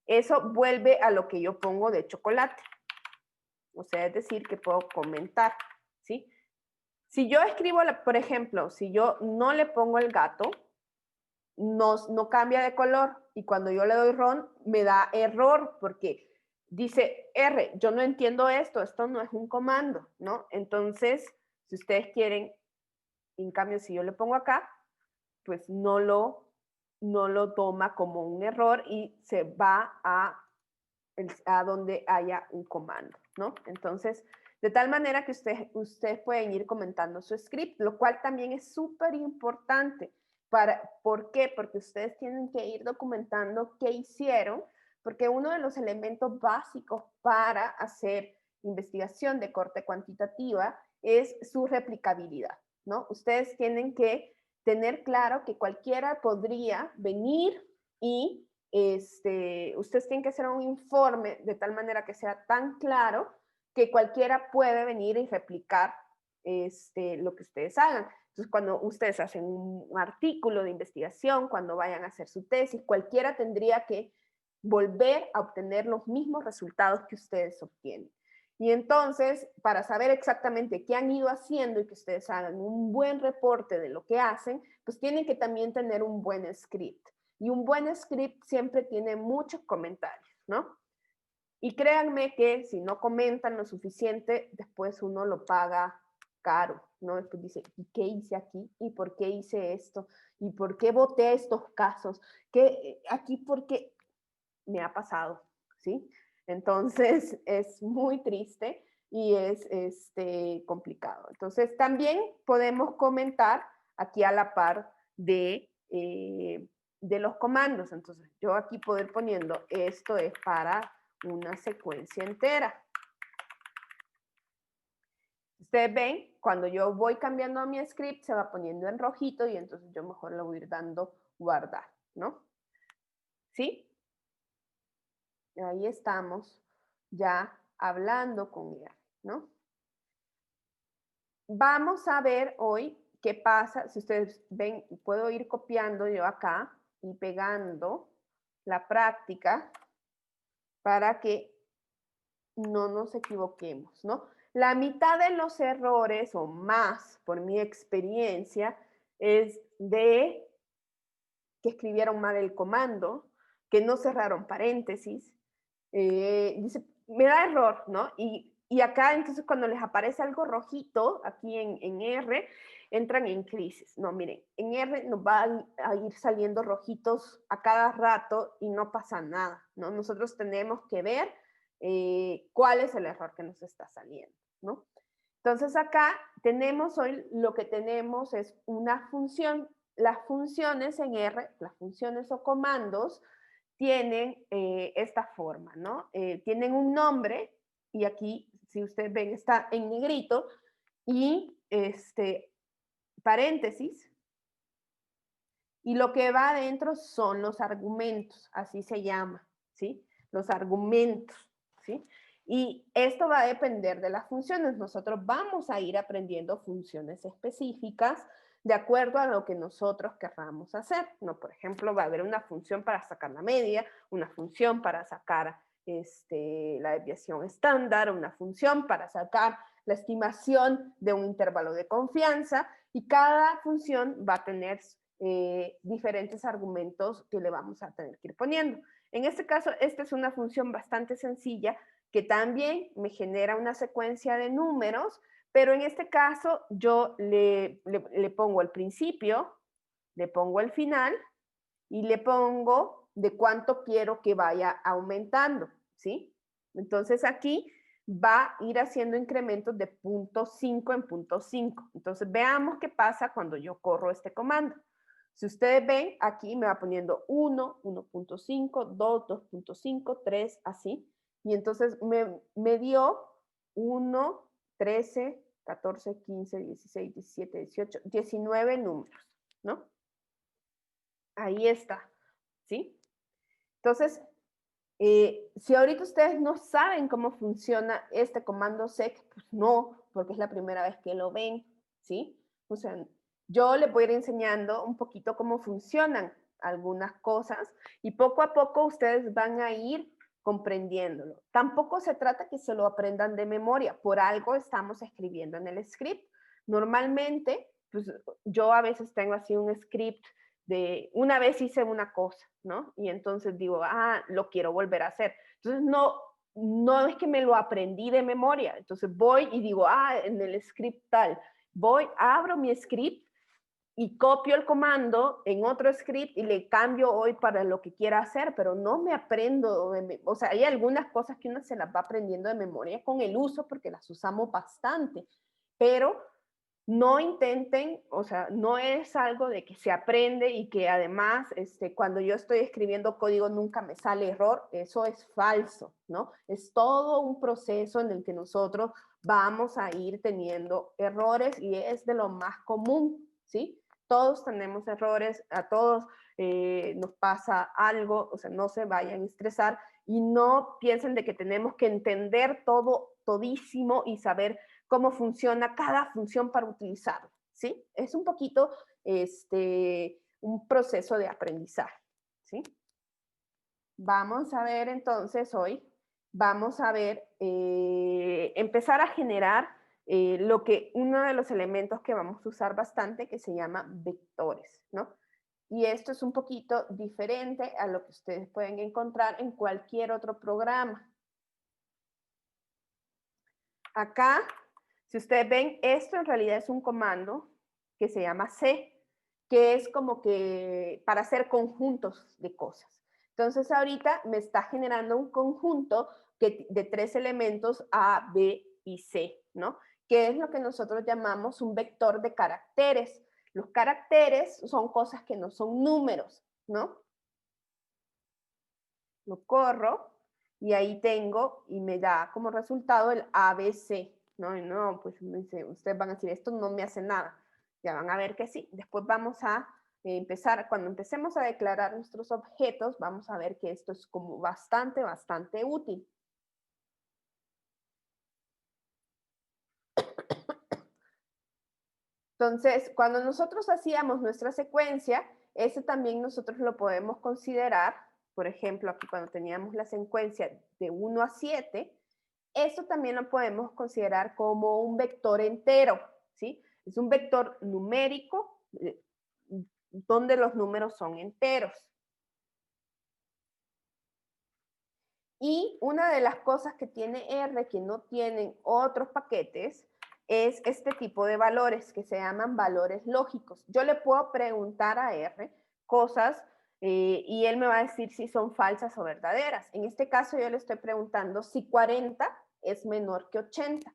eso vuelve a lo que yo pongo de chocolate. O sea, es decir, que puedo comentar, ¿sí? Si yo escribo, por ejemplo, si yo no le pongo el gato, no cambia de color. Y cuando yo le doy run, me da error porque dice R, yo no entiendo esto no es un comando, ¿no? Entonces, si ustedes quieren, en cambio, si yo le pongo acá, pues no lo toma como un error y se va a donde haya un comando, ¿no? Entonces, de tal manera que ustedes pueden ir comentando su script, lo cual también es súper importante. ¿Por qué? Porque ustedes tienen que ir documentando qué hicieron, porque uno de los elementos básicos para hacer investigación de corte cuantitativa es su replicabilidad, ¿no? Ustedes tienen que tener claro que cualquiera podría venir y ustedes tienen que hacer un informe de tal manera que sea tan claro que cualquiera puede venir y replicar lo que ustedes hagan. Entonces, cuando ustedes hacen un artículo de investigación, cuando vayan a hacer su tesis, cualquiera tendría que volver a obtener los mismos resultados que ustedes obtienen. Y entonces, para saber exactamente qué han ido haciendo y que ustedes hagan un buen reporte de lo que hacen, pues tienen que también tener un buen script. Y un buen script siempre tiene muchos comentarios, ¿no? Y créanme que si no comentan lo suficiente, después uno lo paga caro, ¿no? Después dice, ¿y qué hice aquí? ¿Y por qué hice esto? ¿Y por qué voté estos casos? ¿Qué aquí porque me ha pasado? ¿Sí? Entonces es muy triste y es complicado. Entonces también podemos comentar aquí a la par de los comandos. Entonces yo aquí puedo ir poniendo esto es para una secuencia entera. Ustedes ven, cuando yo voy cambiando a mi script se va poniendo en rojito y entonces yo mejor le voy a ir dando guardar, ¿no? ¿Sí? Ahí estamos ya hablando con R, ¿no? Vamos a ver hoy qué pasa. Si ustedes ven, puedo ir copiando yo acá y pegando la práctica para que no nos equivoquemos, ¿no? La mitad de los errores o más, por mi experiencia, es de que escribieron mal el comando, que no cerraron paréntesis. Dice, me da error, ¿no? Y acá, entonces, cuando les aparece algo rojito, aquí en R, entran en crisis. No, miren, en R nos va a ir saliendo rojitos a cada rato y no pasa nada, ¿no? Nosotros tenemos que ver cuál es el error que nos está saliendo, ¿no? Entonces acá tenemos hoy, lo que tenemos es una función. Las funciones en R, las funciones o comandos, tienen esta forma, ¿no? Tienen un nombre, y aquí, si ustedes ven, está en negrito, y paréntesis, y lo que va adentro son los argumentos, así se llama, ¿sí? Los argumentos, ¿sí? Y esto va a depender de las funciones. Nosotros vamos a ir aprendiendo funciones específicas de acuerdo a lo que nosotros querramos hacer, ¿no? Por ejemplo, va a haber una función para sacar la media, una función para sacar la desviación estándar, una función para sacar la estimación de un intervalo de confianza, y cada función va a tener diferentes argumentos que le vamos a tener que ir poniendo. En este caso, esta es una función bastante sencilla que también me genera una secuencia de números, pero en este caso yo le pongo el principio, le pongo el final y le pongo de cuánto quiero que vaya aumentando, ¿sí? Entonces aquí va a ir haciendo incrementos de 0.5 en 0.5. Entonces veamos qué pasa cuando yo corro este comando. Si ustedes ven, aquí me va poniendo 1, 1.5, 2, 2.5, 3, así. Y entonces me dio 1, 13, 14, 15, 16, 17, 18, 19 números, ¿no? Ahí está, ¿sí? Entonces, si ahorita ustedes no saben cómo funciona este comando sec, pues no, porque es la primera vez que lo ven, ¿sí? O sea, yo les voy a ir enseñando un poquito cómo funcionan algunas cosas y poco a poco ustedes van a ir comprendiéndolo. Tampoco se trata que se lo aprendan de memoria, por algo estamos escribiendo en el script. Normalmente, pues yo a veces tengo así un script de una vez hice una cosa, ¿no? Y entonces digo, lo quiero volver a hacer. Entonces no es que me lo aprendí de memoria. Entonces voy y digo, en el script tal. Voy, abro mi script y copio el comando en otro script y le cambio hoy para lo que quiera hacer, pero no me aprendo, o sea, hay algunas cosas que uno se las va aprendiendo de memoria con el uso porque las usamos bastante, pero no intenten, o sea, no es algo de que se aprende y que además cuando yo estoy escribiendo código nunca me sale error, eso es falso, ¿no? Es todo un proceso en el que nosotros vamos a ir teniendo errores y es de lo más común, ¿sí? Todos tenemos errores, a todos nos pasa algo, o sea, no se vayan a estresar y no piensen de que tenemos que entender todo, todísimo y saber cómo funciona cada función para utilizarlo, ¿sí? Es un poquito un proceso de aprendizaje, ¿sí? Vamos a ver entonces hoy, vamos a ver, empezar a generar uno de los elementos que vamos a usar bastante que se llama vectores, ¿no? Y esto es un poquito diferente a lo que ustedes pueden encontrar en cualquier otro programa. Acá, si ustedes ven, esto en realidad es un comando que se llama C, que es como que para hacer conjuntos de cosas. Entonces ahorita me está generando un conjunto de 3 elementos A, B y C, ¿no? Que es lo que nosotros llamamos un vector de caracteres. Los caracteres son cosas que no son números, ¿no? Lo corro y ahí tengo y me da como resultado el ABC, ¿no? Y no, pues ustedes van a decir, esto no me hace nada. Ya van a ver que sí. Después vamos a empezar, cuando empecemos a declarar nuestros objetos, vamos a ver que esto es como bastante útil. Entonces, cuando nosotros hacíamos nuestra secuencia, ese también nosotros lo podemos considerar, por ejemplo, aquí cuando teníamos la secuencia de 1 a 7, eso también lo podemos considerar como un vector entero, ¿sí? Es un vector numérico donde los números son enteros. Y una de las cosas que tiene R que no tienen otros paquetes es este tipo de valores que se llaman valores lógicos. Yo le puedo preguntar a R cosas y él me va a decir si son falsas o verdaderas. En este caso yo le estoy preguntando si 40 es menor que 80.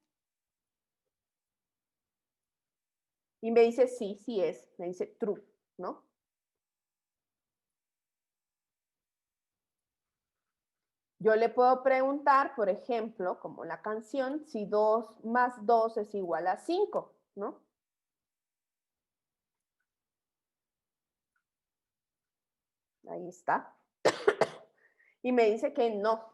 Y me dice sí, sí es, me dice true, ¿no? Yo le puedo preguntar, por ejemplo, como la canción, si 2 más 2 es igual a 5, ¿no? Ahí está. Y me dice que no.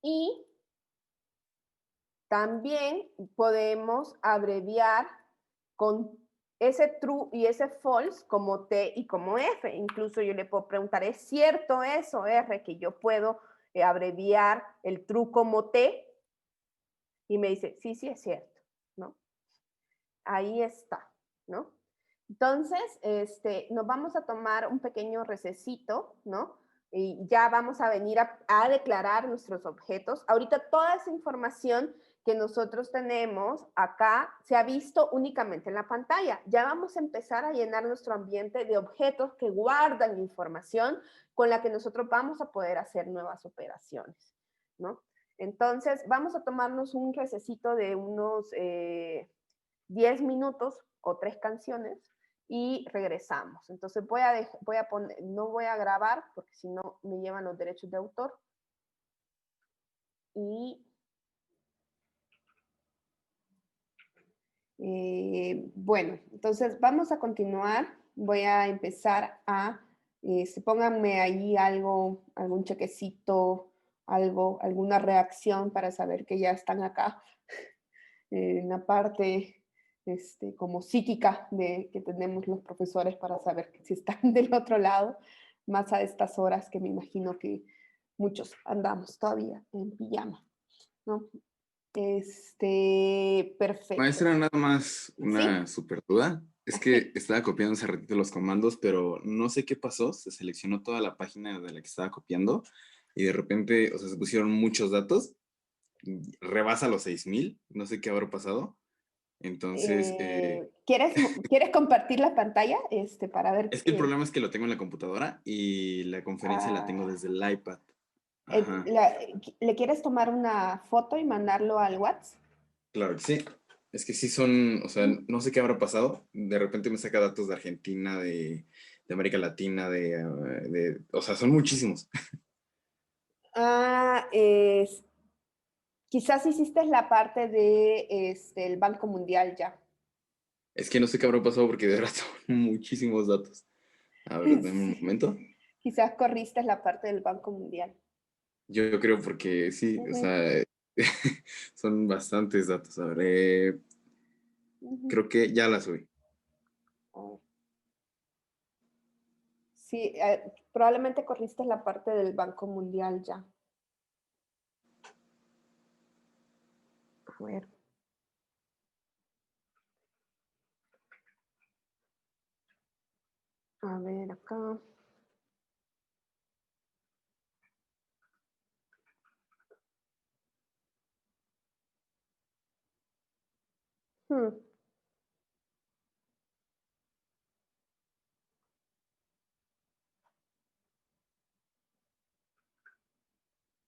Y también podemos abreviar con ese true y ese false como T y como F. Incluso yo le puedo preguntar, ¿es cierto eso, R, que yo puedo abreviar el true como T? Y me dice, sí, sí es cierto, ¿no? Ahí está. ¿no? Entonces, nos vamos a tomar un pequeño recesito, ¿no? Y ya vamos a venir a declarar nuestros objetos. Ahorita toda esa información que nosotros tenemos acá se ha visto únicamente en la pantalla. Ya vamos a empezar a llenar nuestro ambiente de objetos que guardan información con la que nosotros vamos a poder hacer nuevas operaciones, ¿no? Entonces, vamos a tomarnos un recesito de unos 10 minutos o 3 canciones y regresamos. Entonces voy a poner, no voy a grabar porque si no me llevan los derechos de autor. Y bueno, entonces vamos a continuar. Voy a empezar a, pónganme ahí algo, algún chequecito, algo, alguna reacción para saber que ya están acá en la parte como psíquica que tenemos los profesores para saber si están del otro lado, más a estas horas que me imagino que muchos andamos todavía en pijama, ¿no? Perfecto. Maestra, nada más una ¿Sí? super duda. Es que estaba copiando hace ratito los comandos, pero no sé qué pasó. Se seleccionó toda la página de la que estaba copiando y de repente, o sea, se pusieron muchos datos. Rebasa los 6,000. No sé qué habrá pasado. Entonces, ¿Quieres compartir la pantalla para ver? es que el problema es que lo tengo en la computadora y la conferencia la tengo desde el iPad. Ajá. ¿Le quieres tomar una foto y mandarlo al WhatsApp? Claro que sí. Es que sí son, o sea, no sé qué habrá pasado. De repente me saca datos de Argentina, de América Latina, o sea, son muchísimos. Quizás hiciste la parte de el Banco Mundial ya. Es que no sé qué habrá pasado porque de verdad son muchísimos datos. A ver, dame un momento. Quizás corriste la parte del Banco Mundial. Yo creo porque sí, o sea, son bastantes datos. A ver, creo que ya la subí. Sí, probablemente corriste la parte del Banco Mundial ya. A ver. A ver, acá.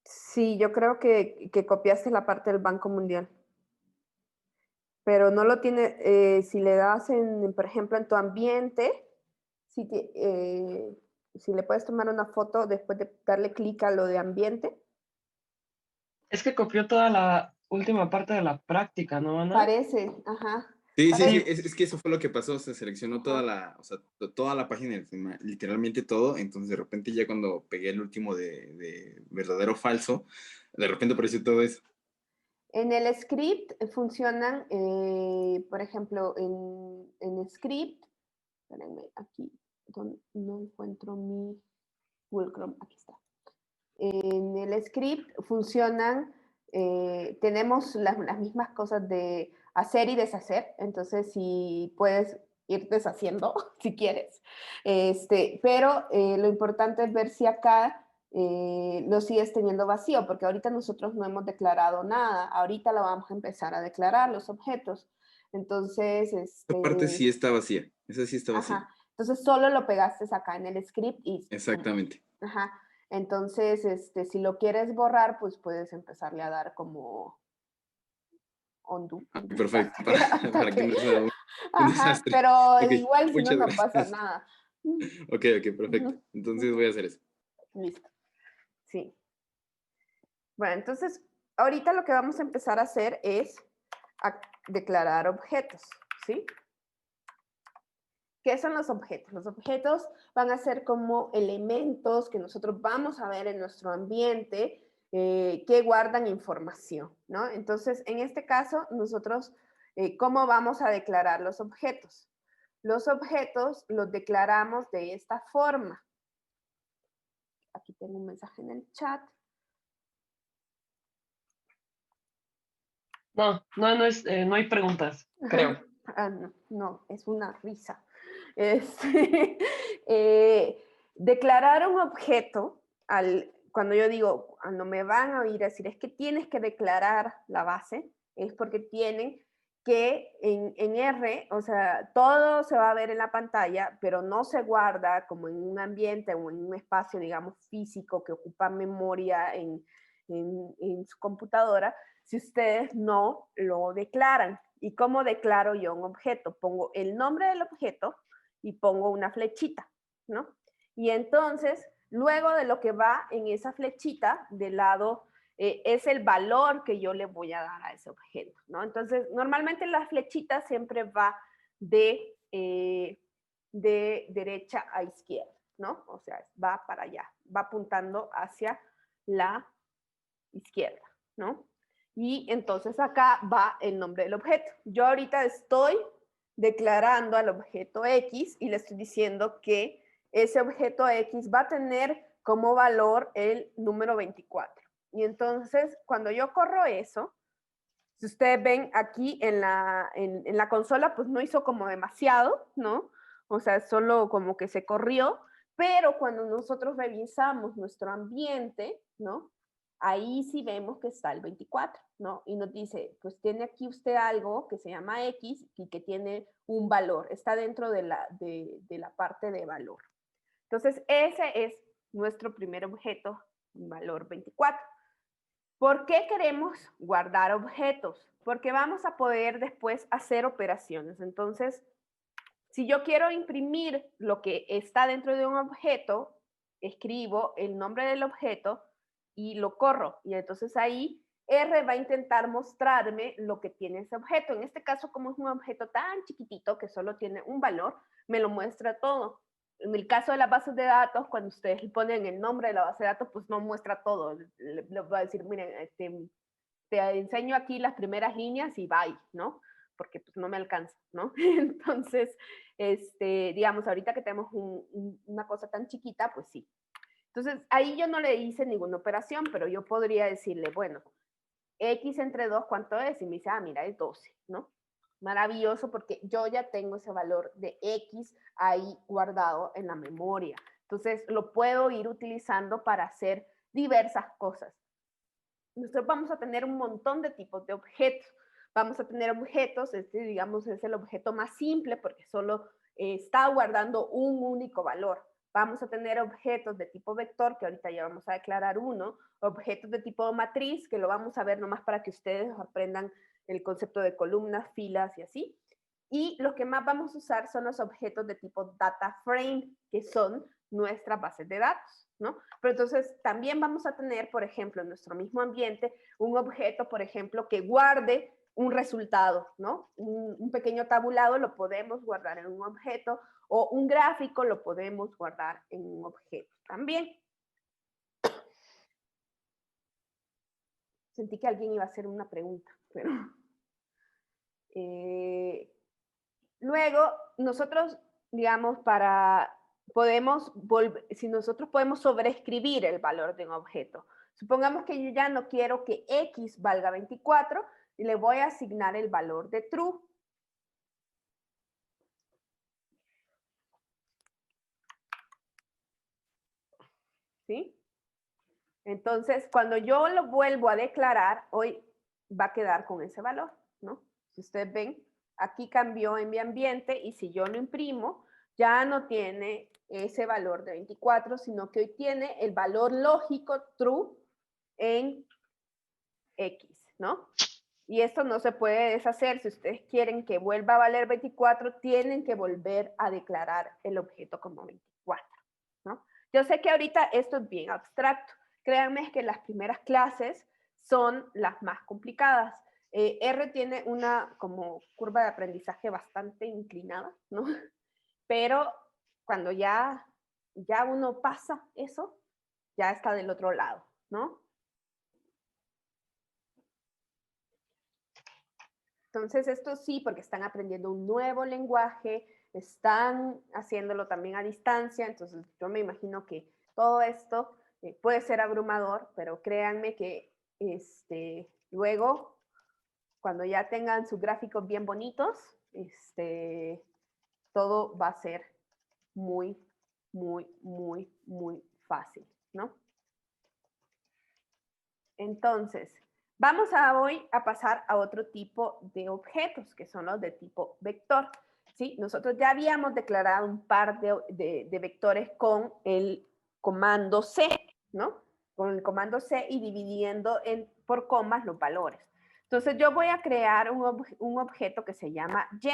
Sí, yo creo que copiaste la parte del Banco Mundial. Pero no lo tiene, si le das por ejemplo, en tu ambiente, si le puedes tomar una foto después de darle clic a lo de ambiente. Es que copió toda la última parte de la práctica, ¿no, Ana? Parece, ajá. Sí, Parece. sí, es que eso fue lo que pasó, se seleccionó toda o sea, toda la página, literalmente todo, entonces de repente ya cuando pegué el último de verdadero o falso, de repente apareció todo eso. En el script funcionan, por ejemplo, en script, espérenme, aquí no encuentro mi Google Chrome, aquí está. En el script funcionan, tenemos las mismas cosas de hacer y deshacer, entonces si puedes ir deshaciendo si quieres, pero lo importante es ver si acá lo sigues teniendo vacío, porque ahorita nosotros no hemos declarado nada, ahorita lo vamos a empezar a declarar, los objetos, entonces... Esta parte sí está vacía, esa sí está vacía. Ajá, entonces solo lo pegaste acá en el script y... Exactamente. Ajá. Entonces, si lo quieres borrar, pues puedes empezarle a dar como undo. Perfecto, para que no sea un Ajá, desastre. pero Okay, igual si no, muchas no pasa gracias. nada. Ok, perfecto. Entonces voy a hacer eso. Listo. Sí. Bueno, entonces, ahorita lo que vamos a empezar a hacer es a declarar objetos, ¿sí? ¿Qué son los objetos? Los objetos van a ser como elementos que nosotros vamos a ver en nuestro ambiente que guardan información, ¿no? Entonces, en este caso, nosotros, ¿cómo vamos a declarar los objetos? Los objetos los declaramos de esta forma. Aquí tengo un mensaje en el chat. No hay preguntas, creo. No, es una risa. Declarar un objeto, cuando yo digo, cuando me van a oír decir, es que tienes que declarar la base, es porque tienen que en R, o sea, todo se va a ver en la pantalla, pero no se guarda como en un ambiente o en un espacio, digamos, físico que ocupa memoria en su computadora, si ustedes no lo declaran. ¿Y cómo declaro yo un objeto? Pongo el nombre del objeto y pongo una flechita, ¿no? Y entonces, luego de lo que va en esa flechita, del lado es el valor que yo le voy a dar a ese objeto, ¿no? Entonces, normalmente la flechita siempre va de derecha a izquierda, ¿no? O sea, va para allá, va apuntando hacia la izquierda, ¿no? Y entonces acá va el nombre del objeto. Yo ahorita estoy declarando al objeto X y le estoy diciendo que ese objeto X va a tener como valor el número 24. Y entonces, cuando yo corro eso, si ustedes ven aquí en la consola, pues no hizo como demasiado, ¿no? O sea, solo como que se corrió, pero cuando nosotros revisamos nuestro ambiente, ¿no? Ahí sí vemos que está el 24, ¿no? Y nos dice, pues tiene aquí usted algo que se llama X y que tiene un valor, está dentro de la parte de valor. Entonces, ese es nuestro primer objeto, valor 24. ¿Por qué queremos guardar objetos? Porque vamos a poder después hacer operaciones. Entonces, si yo quiero imprimir lo que está dentro de un objeto, escribo el nombre del objeto y lo corro. Y entonces ahí R va a intentar mostrarme lo que tiene ese objeto. En este caso, como es un objeto tan chiquitito que solo tiene un valor, me lo muestra todo. En el caso de las bases de datos, cuando ustedes le ponen el nombre de la base de datos, pues no muestra todo. Le va a decir, miren, te enseño aquí las primeras líneas y bye, ¿no? Porque pues no me alcanza, ¿no? Entonces, digamos, ahorita que tenemos una cosa tan chiquita, pues sí. Entonces, ahí yo no le hice ninguna operación, pero yo podría decirle, bueno, X entre 2, ¿cuánto es? Y me dice, mira, es 12, ¿no? Maravilloso, porque yo ya tengo ese valor de X ahí guardado en la memoria. Entonces, lo puedo ir utilizando para hacer diversas cosas. Nosotros vamos a tener un montón de tipos de objetos. Vamos a tener objetos, digamos, es el objeto más simple porque solo está guardando un único valor. Vamos a tener objetos de tipo vector, que ahorita ya vamos a declarar uno, objetos de tipo matriz, que lo vamos a ver nomás para que ustedes aprendan el concepto de columnas, filas y así. Y lo que más vamos a usar son los objetos de tipo data frame, que son nuestras bases de datos, ¿no? Pero entonces también vamos a tener, por ejemplo, en nuestro mismo ambiente, un objeto, por ejemplo, que guarde un resultado, ¿no? Un pequeño tabulado lo podemos guardar en un objeto o un gráfico lo podemos guardar en un objeto también. Sentí que alguien iba a hacer una pregunta, pero... luego, nosotros, digamos, si nosotros podemos sobreescribir el valor de un objeto. Supongamos que yo ya no quiero que X valga 24 y le voy a asignar el valor de true. ¿Sí? Entonces, cuando yo lo vuelvo a declarar, hoy va a quedar con ese valor, ¿no? Si ustedes ven, aquí cambió en mi ambiente y si yo lo imprimo, ya no tiene ese valor de 24, sino que hoy tiene el valor lógico true en X, ¿no? Y esto no se puede deshacer. Si ustedes quieren que vuelva a valer 24, tienen que volver a declarar el objeto como 24, ¿no? Yo sé que ahorita esto es bien abstracto. Créanme que las primeras clases son las más complicadas. R tiene una como curva de aprendizaje bastante inclinada, ¿no? Pero cuando ya uno pasa eso, ya está del otro lado, ¿no? Entonces, esto sí, porque están aprendiendo un nuevo lenguaje, están haciéndolo también a distancia, entonces yo me imagino que todo esto puede ser abrumador, pero créanme que luego, cuando ya tengan sus gráficos bien bonitos, todo va a ser muy, muy, muy, muy fácil, ¿no? Entonces, vamos hoy a pasar a otro tipo de objetos, que son los de tipo vector. ¿Sí? Nosotros ya habíamos declarado un par de vectores con el comando C, ¿no? Con el comando C y dividiendo por comas los valores. Entonces, yo voy a crear un objeto que se llama Y.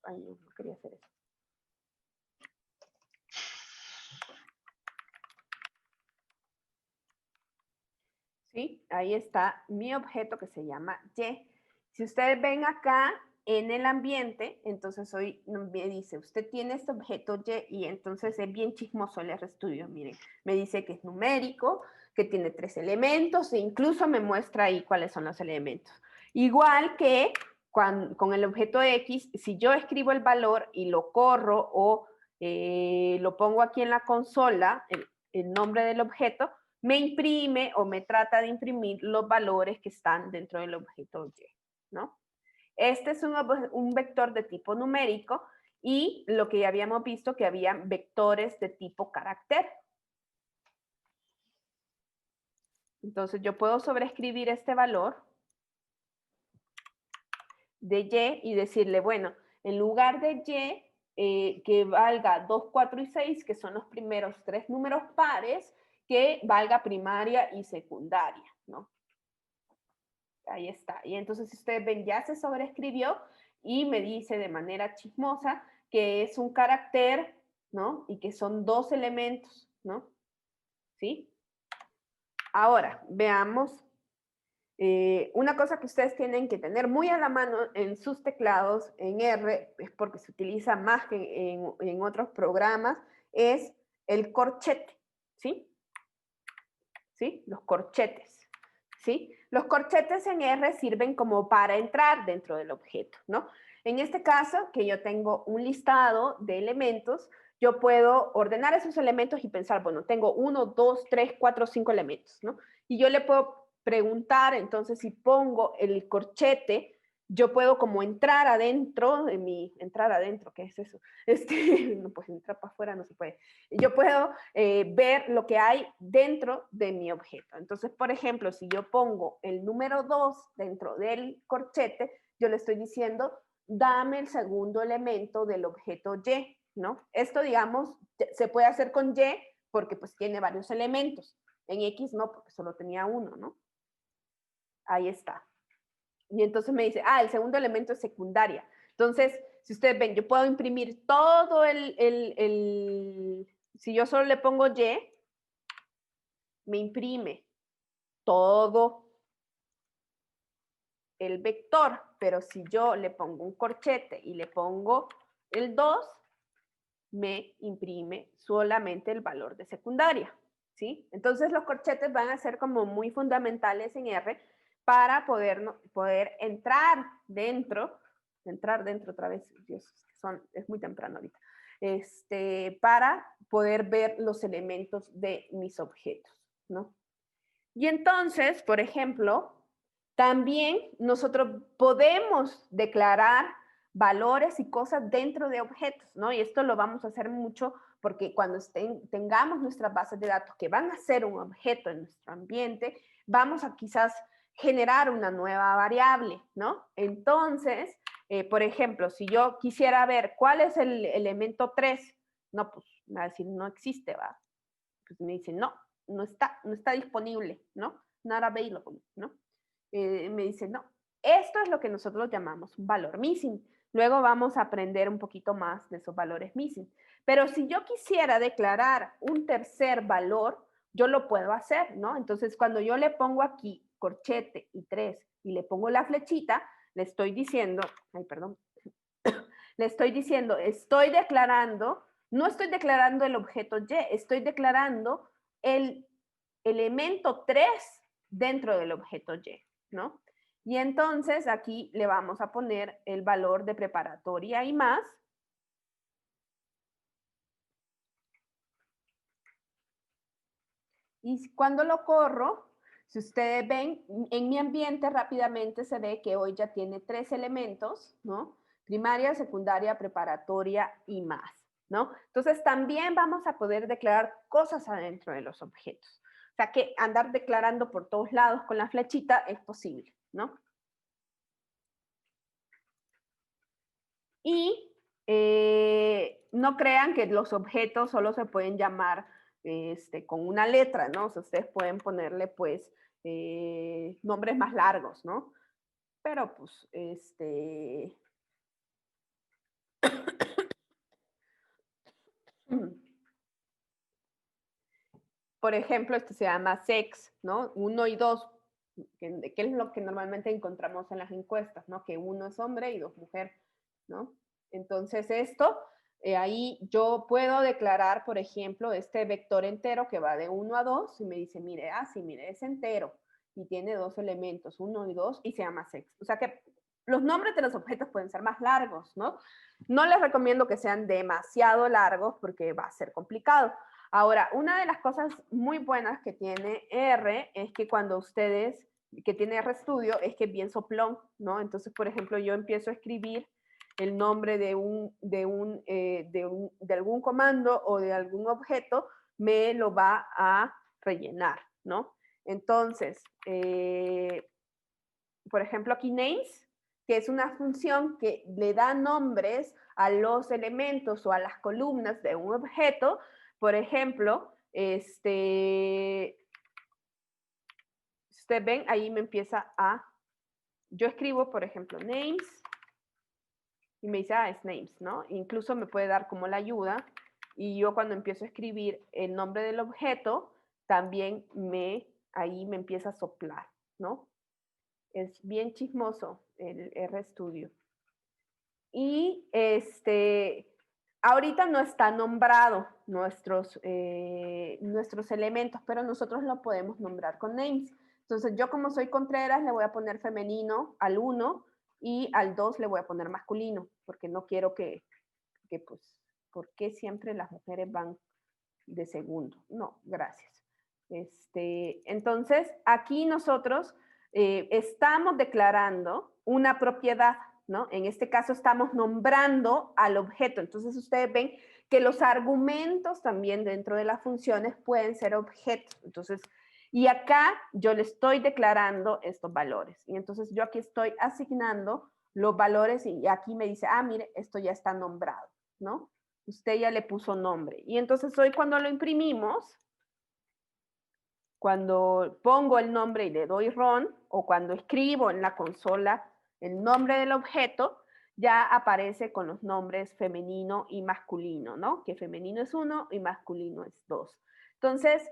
Ay, no quería hacer eso. ¿Sí? Ahí está mi objeto que se llama Y. Si ustedes ven acá en el ambiente, entonces hoy me dice, usted tiene este objeto Y entonces es bien chismoso el RStudio. Miren, me dice que es numérico, que tiene 3 elementos e incluso me muestra ahí cuáles son los elementos. Igual que con el objeto X, si yo escribo el valor y lo corro o lo pongo aquí en la consola, el nombre del objeto, me imprime o me trata de imprimir los valores que están dentro del objeto Y, ¿no? Este es un vector de tipo numérico y lo que ya habíamos visto que había vectores de tipo carácter. Entonces yo puedo sobreescribir este valor de Y y decirle, bueno, en lugar de Y, que valga 2, 4 y 6, que son los primeros 3 números pares, que valga primaria y secundaria, ¿no? Ahí está. Y entonces, si ustedes ven, ya se sobreescribió y me dice de manera chismosa que es un carácter, ¿no? Y que son 2 elementos, ¿no? ¿Sí? Ahora, veamos una cosa que ustedes tienen que tener muy a la mano en sus teclados en R, es porque se utiliza más que en otros programas, es el corchete, ¿sí? ¿Sí? Los corchetes, ¿sí? Los corchetes en R sirven como para entrar dentro del objeto, ¿no? En este caso, que yo tengo un listado de elementos, yo puedo ordenar esos elementos y pensar, bueno, tengo 1, 2, 3, 4, 5 elementos, ¿no? Y yo le puedo preguntar, entonces, si pongo el corchete, yo puedo como entrar adentro de entrar adentro, ¿qué es eso? No, pues entrar para afuera no se puede. Yo puedo ver lo que hay dentro de mi objeto. Entonces, por ejemplo, si yo pongo el número 2 dentro del corchete, yo le estoy diciendo, dame el segundo elemento del objeto Y, ¿no? Esto, digamos, se puede hacer con Y porque pues tiene varios elementos. En X no, porque solo tenía uno, ¿no? Ahí está. Y entonces me dice, el segundo elemento es secundaria. Entonces, si ustedes ven, yo puedo imprimir todo si yo solo le pongo Y, me imprime todo el vector, pero si yo le pongo un corchete y le pongo el 2, me imprime solamente el valor de secundaria, ¿sí? Entonces los corchetes van a ser como muy fundamentales en R para poder entrar dentro otra vez, Dios, es muy temprano ahorita, para poder ver los elementos de mis objetos, ¿no? Y entonces, por ejemplo, también nosotros podemos declarar valores y cosas dentro de objetos, ¿no? Y esto lo vamos a hacer mucho porque cuando tengamos nuestras bases de datos que van a ser un objeto en nuestro ambiente, vamos a quizás generar una nueva variable, ¿no? Entonces, por ejemplo, si yo quisiera ver cuál es el elemento 3, no, pues me va a decir, no existe, ¿va? Pues me dice, no está disponible, ¿no? Not available, ¿no? Me dice, no, esto es lo que nosotros llamamos un valor missing. Luego vamos a aprender un poquito más de esos valores missing. Pero si yo quisiera declarar un tercer valor, yo lo puedo hacer, ¿no? Entonces, cuando yo le pongo aquí corchete y 3 y le pongo la flechita, le estoy diciendo, le estoy diciendo, estoy declarando, no estoy declarando el objeto Y, estoy declarando el elemento 3 dentro del objeto Y, ¿no? Y entonces aquí le vamos a poner el valor de preparatoria y más. Y cuando lo corro, Si ustedes ven, en mi ambiente rápidamente se ve que hoy ya tiene 3 elementos, ¿no? Primaria, secundaria, preparatoria y más, ¿no? Entonces también vamos a poder declarar cosas adentro de los objetos. O sea que andar declarando por todos lados con la flechita es posible, ¿no? Y no crean que los objetos solo se pueden llamar con una letra, ¿no? O sea, ustedes pueden ponerle, pues, nombres más largos, ¿no? Pero, pues, por ejemplo, este se llama sex, ¿no? 1 y 2, que es lo que normalmente encontramos en las encuestas, ¿no? Que 1 es hombre y 2 mujer, ¿no? Entonces esto, ahí yo puedo declarar, por ejemplo, este vector entero que va de 1 a 2 y me dice, mire, sí, mire, es entero y tiene 2 elementos, 1 y 2, y se llama sex. O sea que los nombres de los objetos pueden ser más largos, ¿no? No les recomiendo que sean demasiado largos porque va a ser complicado. Ahora, una de las cosas muy buenas que tiene R es que cuando ustedes, que tiene RStudio, es que es bien soplón, ¿no? Entonces, por ejemplo, yo empiezo a escribir el nombre de algún comando o de algún objeto, me lo va a rellenar, ¿no? Entonces, por ejemplo, aquí names, que es una función que le da nombres a los elementos o a las columnas de un objeto. Por ejemplo, ustedes ven, ahí me empieza yo escribo, por ejemplo, names, y me dice, es names, ¿no? Incluso me puede dar como la ayuda, y yo cuando empiezo a escribir el nombre del objeto, también ahí me empieza a soplar, ¿no? Es bien chismoso el RStudio. Y ahorita no está nombrado nuestros elementos, pero nosotros lo podemos nombrar con names. Entonces yo como soy Contreras le voy a poner femenino al 1 y al 2 le voy a poner masculino, porque no quiero que pues, ¿por qué siempre las mujeres van de segundo? No, gracias. Entonces aquí nosotros estamos declarando una propiedad, ¿no? En este caso estamos nombrando al objeto. Entonces ustedes ven que los argumentos también dentro de las funciones pueden ser objetos. Entonces, y acá yo le estoy declarando estos valores. Y entonces yo aquí estoy asignando los valores y aquí me dice, mire, esto ya está nombrado, ¿no? Usted ya le puso nombre. Y entonces hoy cuando lo imprimimos, cuando pongo el nombre y le doy run, o cuando escribo en la consola el nombre del objeto, ya aparece con los nombres femenino y masculino, ¿no? Que femenino es 1 y masculino es 2. Entonces,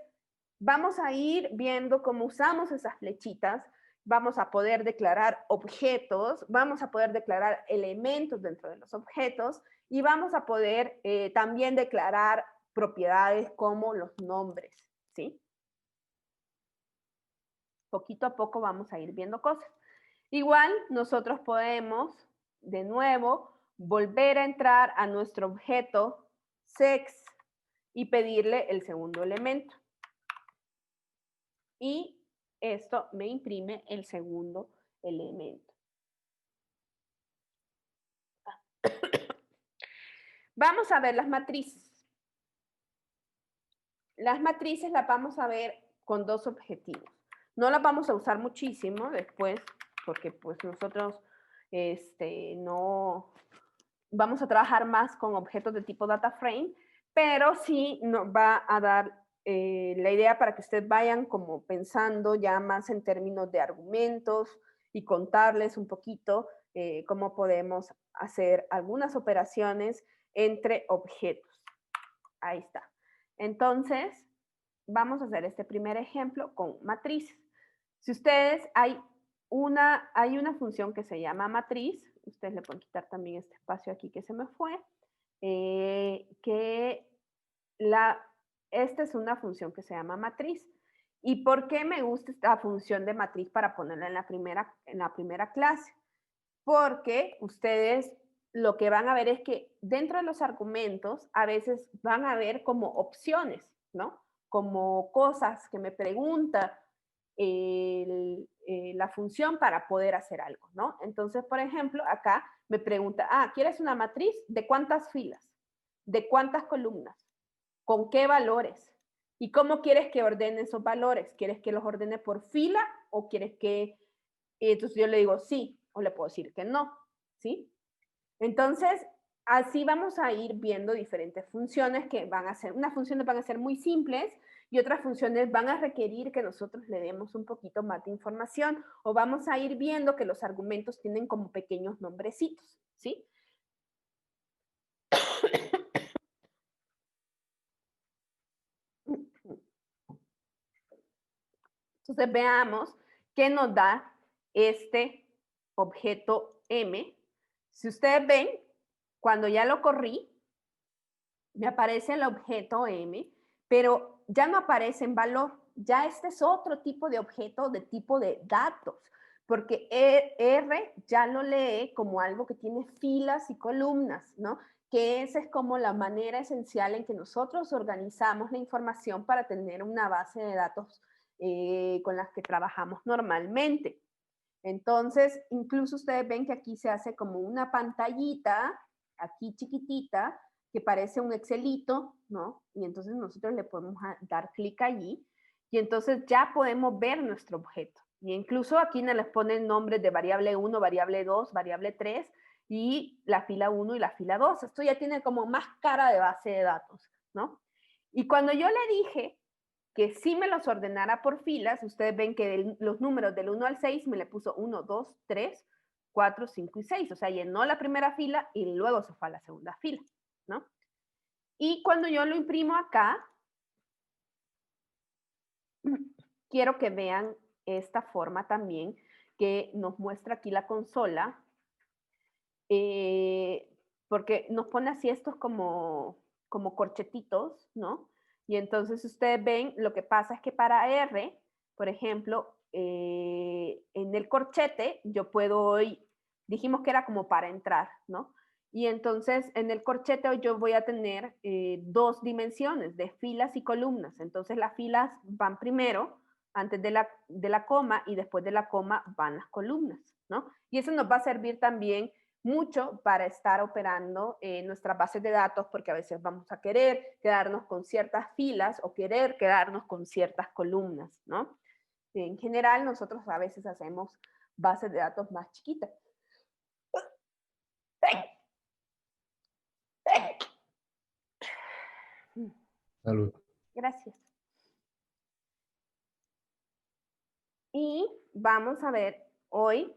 vamos a ir viendo cómo usamos esas flechitas, vamos a poder declarar objetos, vamos a poder declarar elementos dentro de los objetos y vamos a poder también declarar propiedades como los nombres, ¿sí? Poquito a poco vamos a ir viendo cosas. Igual nosotros podemos, de nuevo, volver a entrar a nuestro objeto sex y pedirle el segundo elemento. Y esto me imprime el segundo elemento. Vamos a ver las matrices. Las matrices las vamos a ver con dos objetivos. No las vamos a usar muchísimo después, porque pues nosotros no vamos a trabajar más con objetos de tipo data frame, pero sí nos va a dar la idea para que ustedes vayan como pensando ya más en términos de argumentos y contarles un poquito cómo podemos hacer algunas operaciones entre objetos. Ahí está. Entonces, vamos a hacer este primer ejemplo con matrices. Si ustedes, hay una función que se llama matriz, ustedes le pueden quitar también este espacio aquí que se me fue, esta es una función que se llama matriz. ¿Y por qué me gusta esta función de matriz para ponerla en la primera clase? Porque ustedes lo que van a ver es que dentro de los argumentos a veces van a ver como opciones, ¿no? Como cosas que me pregunta la función para poder hacer algo, ¿no? Entonces, por ejemplo, acá me pregunta, ¿quieres una matriz? ¿De cuántas filas? ¿De cuántas columnas? ¿Con qué valores? ¿Y cómo quieres que ordene esos valores? ¿Quieres que los ordene por fila o quieres que...? Entonces yo le digo sí o le puedo decir que no, ¿sí? Entonces, así vamos a ir viendo diferentes funciones que van a ser, unas funciones van a ser muy simples y otras funciones van a requerir que nosotros le demos un poquito más de información o vamos a ir viendo que los argumentos tienen como pequeños nombrecitos, ¿sí? Entonces veamos qué nos da este objeto M. Si ustedes ven, cuando ya lo corrí, me aparece el objeto M, pero ya no aparece en valor. Ya este es otro tipo de objeto de tipo de datos, porque R ya lo lee como algo que tiene filas y columnas, ¿no? Que esa es como la manera esencial en que nosotros organizamos la información para tener una base de datos con las que trabajamos normalmente. Entonces, incluso ustedes ven que aquí se hace como una pantallita, aquí chiquitita, que parece un Excelito, ¿no? Y entonces nosotros le podemos dar clic allí y entonces ya podemos ver nuestro objeto. Y incluso aquí nos les ponen nombres de variable 1, variable 2, variable 3 y la fila 1 y la fila 2. Esto ya tiene como más cara de base de datos, ¿no? Y cuando yo le dije que sí me los ordenara por filas, ustedes ven que los números del 1 al 6 me le puso 1, 2, 3, 4, 5 y 6. O sea, llenó la primera fila y luego se fue a la segunda fila, ¿no? Y cuando yo lo imprimo acá, quiero que vean esta forma también que nos muestra aquí la consola, porque nos pone así estos como corchetitos, ¿no? Y entonces ustedes ven, lo que pasa es que para R, por ejemplo, en el corchete yo puedo, dijimos que era como para entrar, ¿no? Y entonces en el corchete yo voy a tener dos dimensiones de filas y columnas. Entonces las filas van primero, antes de la coma, y después de la coma van las columnas, ¿no? Y eso nos va a servir también mucho para estar operando nuestras bases de datos, porque a veces vamos a querer quedarnos con ciertas filas o querer quedarnos con ciertas columnas, ¿no? En general, nosotros a veces hacemos bases de datos más chiquitas. Salud. Gracias. Y vamos a ver hoy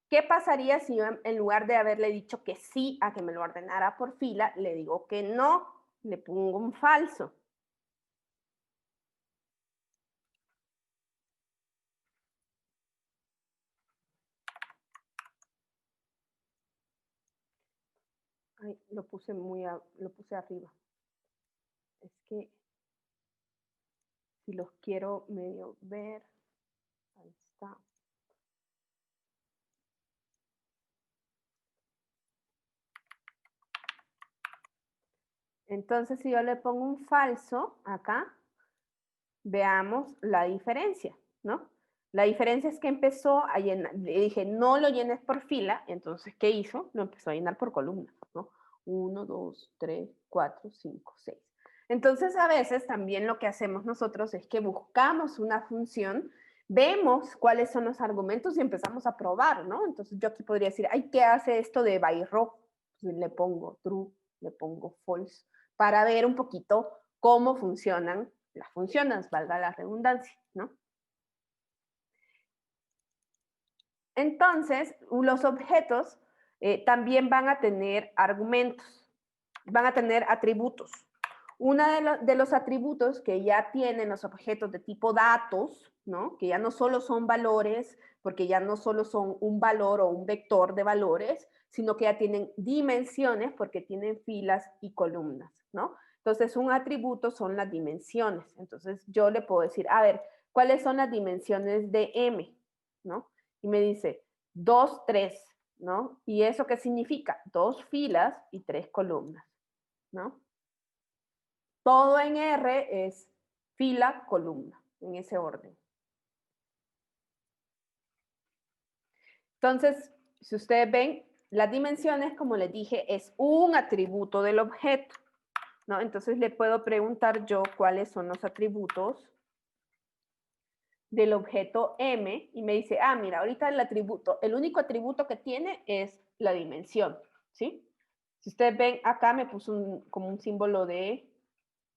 qué pasaría si yo en lugar de haberle dicho que sí a que me lo ordenara por fila, le digo que no, le pongo un falso. Ay, lo puse arriba. Es que si los quiero medio ver, ahí está. Entonces, si yo le pongo un falso acá, veamos la diferencia, ¿no? La diferencia es que empezó a llenar, le dije, no lo llenes por fila, entonces, ¿qué hizo? Lo empezó a llenar por columna, ¿no? 1, 2, 3, 4, 5, 6. Entonces, a veces también lo que hacemos nosotros es que buscamos una función, vemos cuáles son los argumentos y empezamos a probar, ¿no? Entonces, yo aquí podría decir, ay, ¿qué hace esto de by row? Entonces, le pongo true, le pongo false, para ver un poquito cómo funcionan las funciones, valga la redundancia, ¿no? Entonces, los objetos también van a tener argumentos, van a tener atributos. Uno de los atributos que ya tienen los objetos de tipo datos, ¿no? Que ya no solo son valores, porque ya no solo son un valor o un vector de valores, sino que ya tienen dimensiones porque tienen filas y columnas, ¿no? Entonces, un atributo son las dimensiones. Entonces, yo le puedo decir, a ver, ¿cuáles son las dimensiones de M? ¿No? Y me dice 2, 3, ¿no? ¿Y eso qué significa? 2 filas y 3 columnas, ¿no? Todo en R es fila, columna, en ese orden. Entonces, si ustedes ven, las dimensiones, como les dije, es un atributo del objeto, ¿no? Entonces le puedo preguntar yo cuáles son los atributos del objeto M y me dice, ah, mira, ahorita el único atributo que tiene es la dimensión, ¿sí? Si ustedes ven, acá me puso como un símbolo de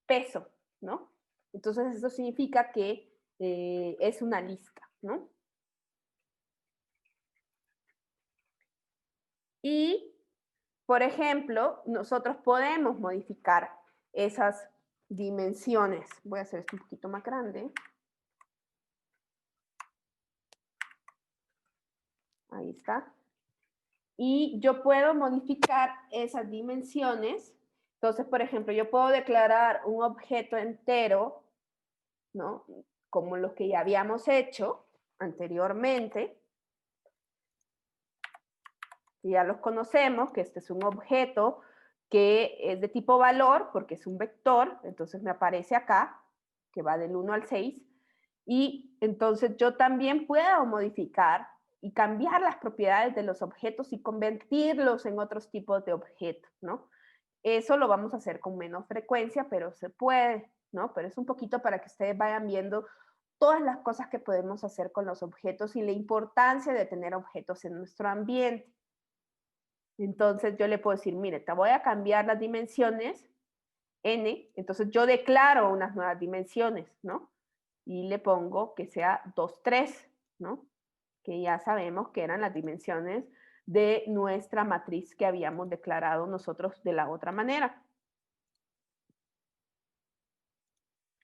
peso, ¿no? Entonces eso significa que es una lista, ¿no? Y, por ejemplo, nosotros podemos modificar esas dimensiones. Voy a hacer esto un poquito más grande. Ahí está. Y yo puedo modificar esas dimensiones. Entonces, por ejemplo, yo puedo declarar un objeto entero, ¿no? Como los que ya habíamos hecho anteriormente. Y ya los conocemos, que este es un objeto que es de tipo valor, porque es un vector, entonces me aparece acá, que va del 1 al 6, y entonces yo también puedo modificar y cambiar las propiedades de los objetos y convertirlos en otros tipos de objetos, ¿no? Eso lo vamos a hacer con menos frecuencia, pero se puede, ¿no? Pero es un poquito para que ustedes vayan viendo todas las cosas que podemos hacer con los objetos y la importancia de tener objetos en nuestro ambiente. Entonces yo le puedo decir, mire, te voy a cambiar las dimensiones n, entonces yo declaro unas nuevas dimensiones, ¿no? Y le pongo que sea 2, 3, ¿no? Que ya sabemos que eran las dimensiones de nuestra matriz que habíamos declarado nosotros de la otra manera.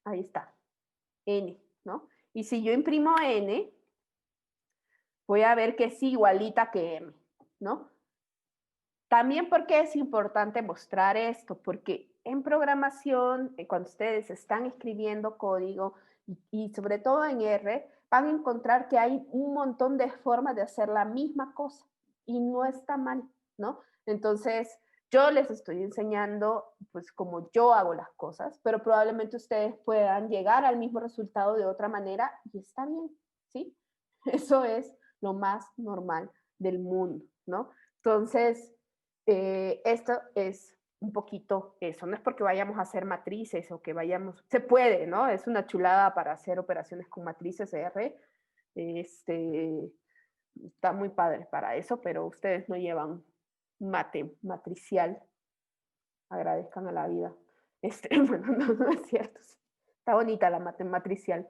Ahí está, n, ¿no? Y si yo imprimo n, voy a ver que es igualita que m, ¿no? También porque es importante mostrar esto, porque en programación, cuando ustedes están escribiendo código y sobre todo en R, van a encontrar que hay un montón de formas de hacer la misma cosa y no está mal, ¿no? Entonces, yo les estoy enseñando pues como yo hago las cosas, pero probablemente ustedes puedan llegar al mismo resultado de otra manera y está bien, ¿sí? Eso es lo más normal del mundo, ¿no? Entonces, esto es un poquito eso, no es porque vayamos a hacer matrices o que vayamos, se puede, ¿no? Es una chulada para hacer operaciones con matrices R, está muy padre para eso, pero ustedes no llevan matricial, agradezcan a la vida. Bueno, no es cierto, está bonita la matricial.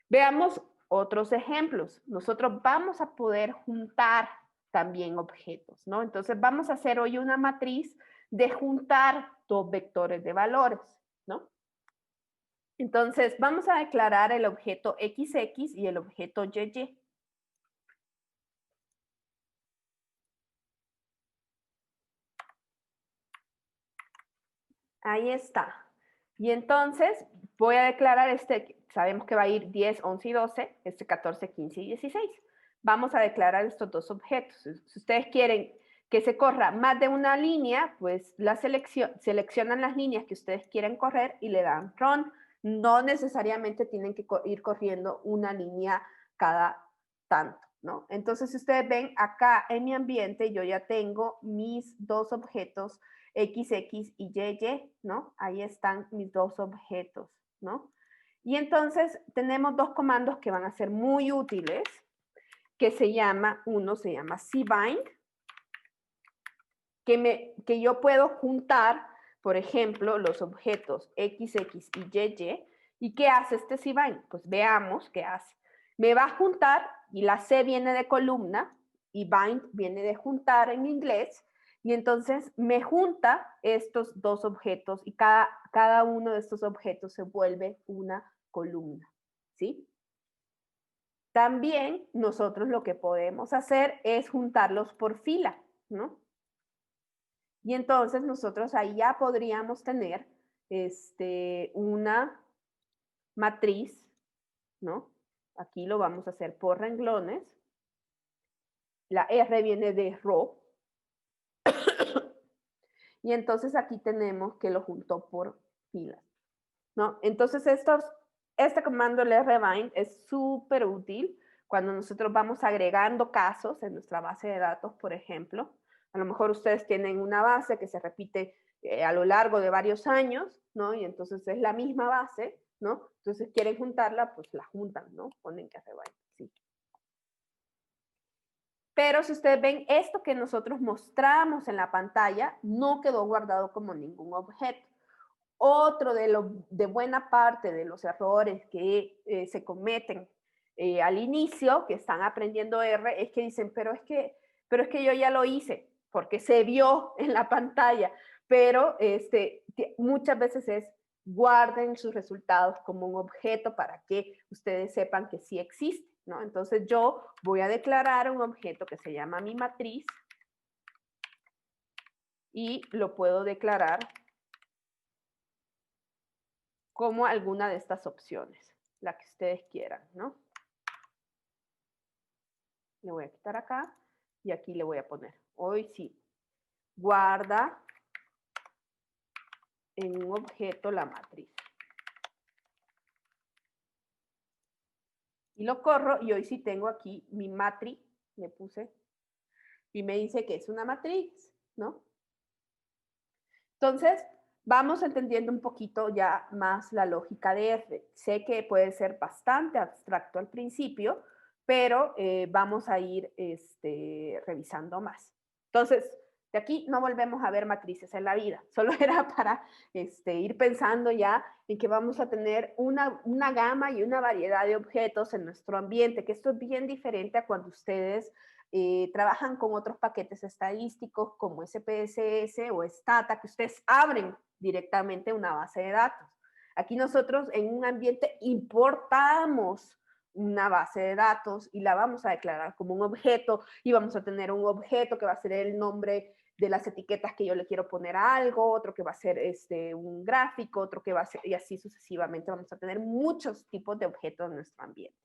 Veamos otros ejemplos. Nosotros vamos a poder juntar también objetos, ¿no? Entonces vamos a hacer hoy una matriz de juntar dos vectores de valores, ¿no? Entonces vamos a declarar el objeto XX y el objeto YY. Ahí está. Y entonces voy a declarar sabemos que va a ir 10, 11 y 12, 14, 15 y 16. Vamos a declarar estos dos objetos. Si ustedes quieren que se corra más de una línea, pues seleccionan las líneas que ustedes quieren correr y le dan run. No necesariamente tienen que ir corriendo una línea cada tanto, ¿no? Entonces, si ustedes ven acá en mi ambiente, yo ya tengo mis dos objetos XX y YY, ¿no? Ahí están mis dos objetos, ¿no? Y entonces tenemos dos comandos que van a ser muy útiles, uno se llama cbind, que yo puedo juntar, por ejemplo, los objetos XX y YY. ¿Y qué hace este cbind? Pues veamos qué hace. Me va a juntar, y la C viene de columna, y bind viene de juntar en inglés, y entonces me junta estos dos objetos, y cada uno de estos objetos se vuelve una columna, ¿sí? También nosotros lo que podemos hacer es juntarlos por fila, ¿no? Y entonces nosotros ahí ya podríamos tener una matriz, ¿no? Aquí lo vamos a hacer por renglones. La R viene de row. Y entonces aquí tenemos que lo juntó por filas, ¿no? Entonces este comando, el rbind, es súper útil cuando nosotros vamos agregando casos en nuestra base de datos, por ejemplo. A lo mejor ustedes tienen una base que se repite a lo largo de varios años, ¿no? Y entonces es la misma base, ¿no? Entonces quieren juntarla, pues la juntan, ¿no? Ponen que se vayan, sí. Pero si ustedes ven, esto que nosotros mostramos en la pantalla no quedó guardado como ningún objeto. Otro de buena parte de los errores que se cometen al inicio, que están aprendiendo R, es que dicen, pero es que yo ya lo hice, porque se vio en la pantalla, pero muchas veces es guarden sus resultados como un objeto para que ustedes sepan que sí existe, ¿no? Entonces yo voy a declarar un objeto que se llama mi matriz y lo puedo declarar como alguna de estas opciones, la que ustedes quieran, ¿no? Le voy a quitar acá y aquí le voy a poner, hoy sí, guarda en un objeto la matriz. Y lo corro y hoy sí tengo aquí mi matriz, le puse, y me dice que es una matriz, ¿no? Entonces, vamos entendiendo un poquito ya más la lógica de R. Sé que puede ser bastante abstracto al principio, pero vamos a ir revisando más. Entonces, de aquí no volvemos a ver matrices en la vida. Solo era para ir pensando ya en que vamos a tener una gama y una variedad de objetos en nuestro ambiente, que esto es bien diferente a cuando ustedes trabajan con otros paquetes estadísticos como SPSS o Stata, que ustedes abren directamente una base de datos. Aquí nosotros en un ambiente importamos una base de datos y la vamos a declarar como un objeto y vamos a tener un objeto que va a ser el nombre de las etiquetas que yo le quiero poner a algo, otro que va a ser un gráfico, otro que va a ser, y así sucesivamente. Vamos a tener muchos tipos de objetos en nuestro ambiente.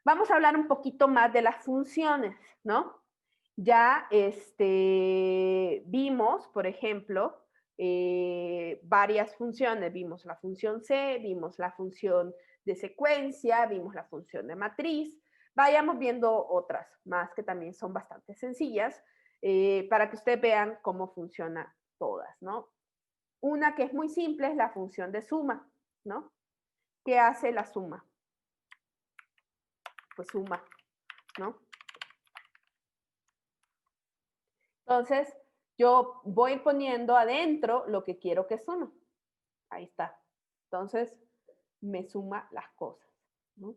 Vamos a hablar un poquito más de las funciones, ¿no? Ya vimos, por ejemplo, varias funciones. Vimos la función C, vimos la función de secuencia, vimos la función de matriz. Vayamos viendo otras más que también son bastante sencillas para que ustedes vean cómo funcionan todas, ¿no? Una que es muy simple es la función de suma, ¿no? ¿Qué hace la suma? Pues suma, ¿no? Entonces, yo voy poniendo adentro lo que quiero que sume. Ahí está. Entonces, me suma las cosas, ¿no?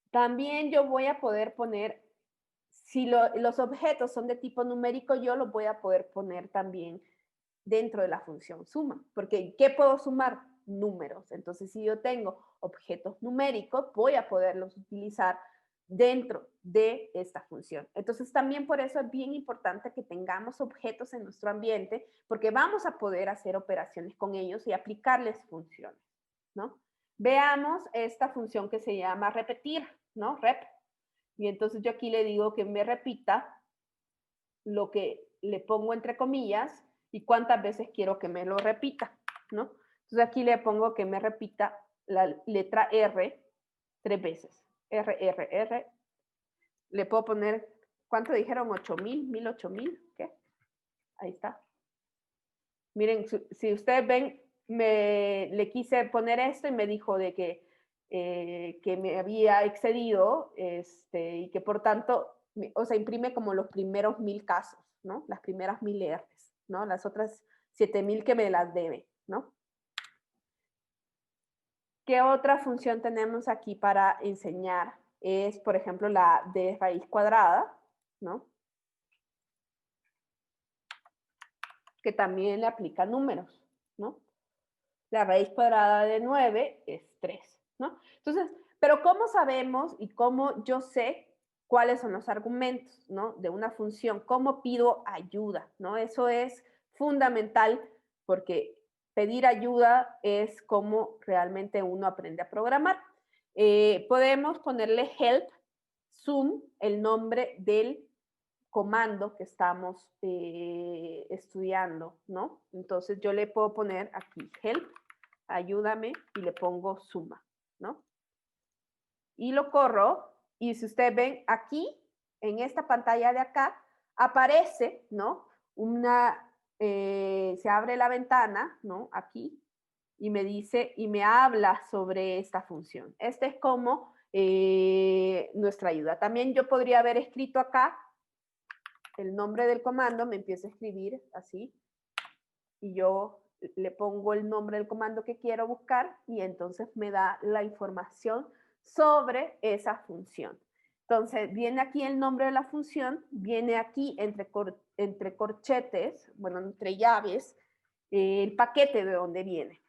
También yo voy a poder poner, si los objetos son de tipo numérico, yo los voy a poder poner también dentro de la función suma. Porque, ¿qué puedo sumar? Números. Entonces, si yo tengo objetos numéricos, voy a poderlos utilizar dentro de esta función. Entonces, también por eso es bien importante que tengamos objetos en nuestro ambiente, porque vamos a poder hacer operaciones con ellos y aplicarles funciones, ¿no? Veamos esta función que se llama repetir, ¿no? Rep. Y entonces yo aquí le digo que me repita lo que le pongo entre comillas y cuántas veces quiero que me lo repita, ¿no? Entonces aquí le pongo que me repita la letra R 3 veces. R, R, R. Le puedo poner, ¿cuánto dijeron? 8,000, 1,000, ¿qué? Ahí está. Miren, si ustedes ven, le quise poner esto y me dijo de que me había excedido y que por tanto, o sea, imprime como los primeros 1,000 casos, ¿no? Las primeras 1,000 R's, ¿no? Las otras 7,000 que me las debe, ¿no? ¿Qué otra función tenemos aquí para enseñar? Es, por ejemplo, la de raíz cuadrada, ¿no? Que también le aplica números, ¿no? La raíz cuadrada de 9 es 3, ¿no? Entonces, pero ¿cómo sabemos y cómo yo sé cuáles son los argumentos, ¿no? De una función? ¿Cómo pido ayuda, ¿no? Eso es fundamental porque pedir ayuda es como realmente uno aprende a programar. Podemos ponerle help, sum, el nombre del comando que estamos estudiando, ¿no? Entonces yo le puedo poner aquí help, ayúdame, y le pongo suma, ¿no? y lo corro, y si ustedes ven aquí, en esta pantalla de acá, aparece, ¿no? Se abre la ventana, ¿no? Aquí, y me dice, y me habla sobre esta función. Este es como nuestra ayuda. También yo podría haber escrito acá el nombre del comando, me empiezo a escribir así, y yo le pongo el nombre del comando que quiero buscar, y entonces me da la información sobre esa función. Entonces, viene aquí el nombre de la función, viene aquí entre corchetes, bueno, entre llaves, el paquete de donde viene.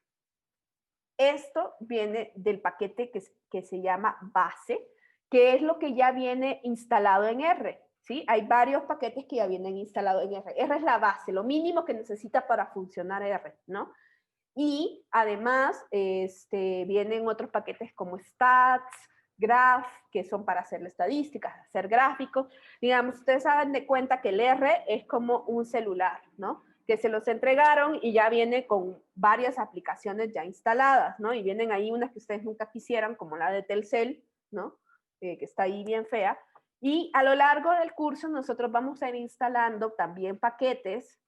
Esto viene del paquete que se llama base, que es lo que ya viene instalado en R, ¿sí? Hay varios paquetes que ya vienen instalados en R. R es la base, lo mínimo que necesita para funcionar R, ¿no? Y además vienen otros paquetes como stats, graph, que son para hacer estadísticas, hacer gráficos. Digamos, ustedes saben de cuenta que el R es como un celular, ¿no? Que se los entregaron y ya viene con varias aplicaciones ya instaladas, ¿no? Y vienen ahí unas que ustedes nunca quisieran, como la de Telcel, ¿no? Que está ahí bien fea. Y a lo largo del curso nosotros vamos a ir instalando también paquetes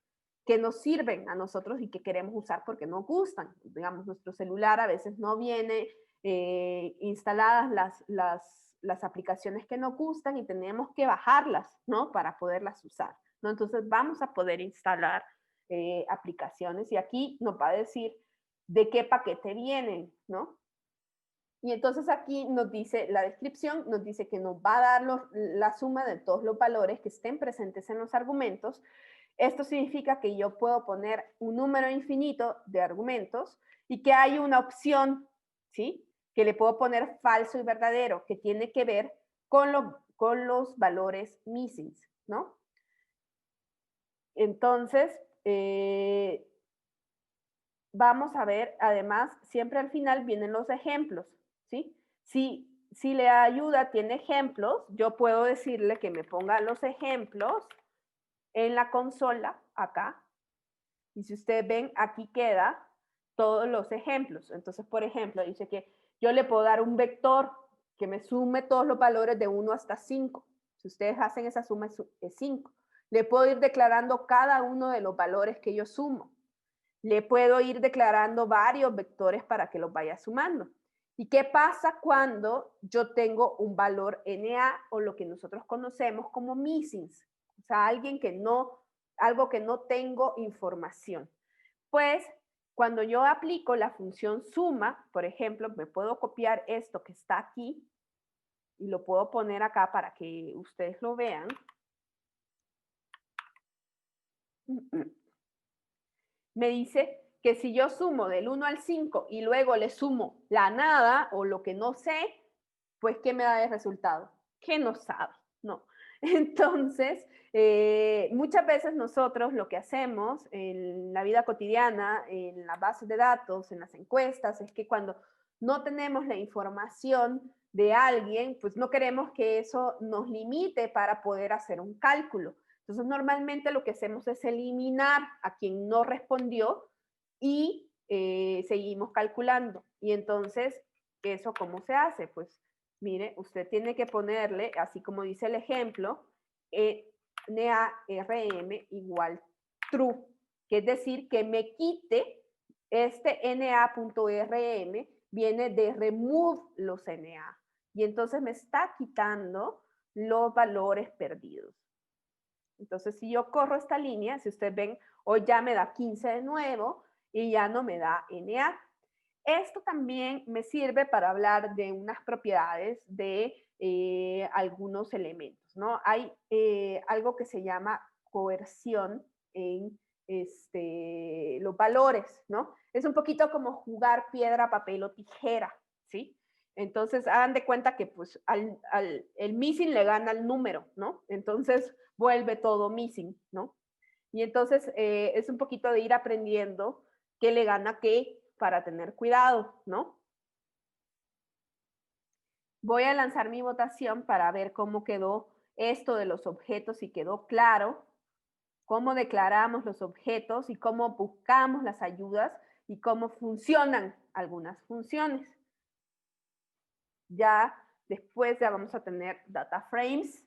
que nos sirven a nosotros y que queremos usar porque nos gustan. Digamos, nuestro celular a veces no viene instaladas las aplicaciones que nos gustan y tenemos que bajarlas, ¿no? Para poderlas usar, ¿no? Entonces vamos a poder instalar aplicaciones y aquí nos va a decir de qué paquete vienen, ¿no? Y entonces aquí nos dice, la descripción nos dice que nos va a dar la suma de todos los valores que estén presentes en los argumentos. Esto significa que yo puedo poner un número infinito de argumentos y que hay una opción, ¿sí? Que le puedo poner falso y verdadero, que tiene que ver con los valores missing, ¿no? Entonces, vamos a ver, además, siempre al final vienen los ejemplos, ¿sí? Si la ayuda tiene ejemplos, yo puedo decirle que me ponga los ejemplos en la consola, acá, y si ustedes ven, aquí queda todos los ejemplos. Entonces, por ejemplo, dice que yo le puedo dar un vector que me sume todos los valores de 1 hasta 5. Si ustedes hacen esa suma, es 5. Le puedo ir declarando cada uno de los valores que yo sumo. Le puedo ir declarando varios vectores para que los vaya sumando. ¿Y qué pasa cuando yo tengo un valor NA o lo que nosotros conocemos como missings? O sea, algo que no tengo información. Pues cuando yo aplico la función suma, por ejemplo, me puedo copiar esto que está aquí y lo puedo poner acá para que ustedes lo vean. Me dice que si yo sumo del 1 al 5 y luego le sumo la nada o lo que no sé, pues ¿qué me da de resultado? Que no sabe, ¿no? Entonces, muchas veces nosotros lo que hacemos en la vida cotidiana, en las bases de datos, en las encuestas, es que cuando no tenemos la información de alguien, pues no queremos que eso nos limite para poder hacer un cálculo. Entonces, normalmente lo que hacemos es eliminar a quien no respondió y seguimos calculando. Y entonces, ¿eso cómo se hace? Pues, mire, usted tiene que ponerle, así como dice el ejemplo, NARM igual true, que es decir, que me quite este NA.rm, viene de remove los NA. Y entonces me está quitando los valores perdidos. Entonces, si yo corro esta línea, si ustedes ven, hoy ya me da 15 de nuevo y ya no me da NA. Esto también me sirve para hablar de unas propiedades de algunos elementos, ¿no? Hay algo que se llama coerción en los valores, ¿no? Es un poquito como jugar piedra, papel o tijera, ¿sí? Entonces, hagan de cuenta que pues el missing le gana al número, ¿no? Entonces, vuelve todo missing, ¿no? Y entonces es un poquito de ir aprendiendo qué le gana qué para tener cuidado, ¿no? Voy a lanzar mi votación para ver cómo quedó esto de los objetos, si quedó claro, cómo declaramos los objetos y cómo buscamos las ayudas y cómo funcionan algunas funciones. Ya Después ya vamos a tener data frames.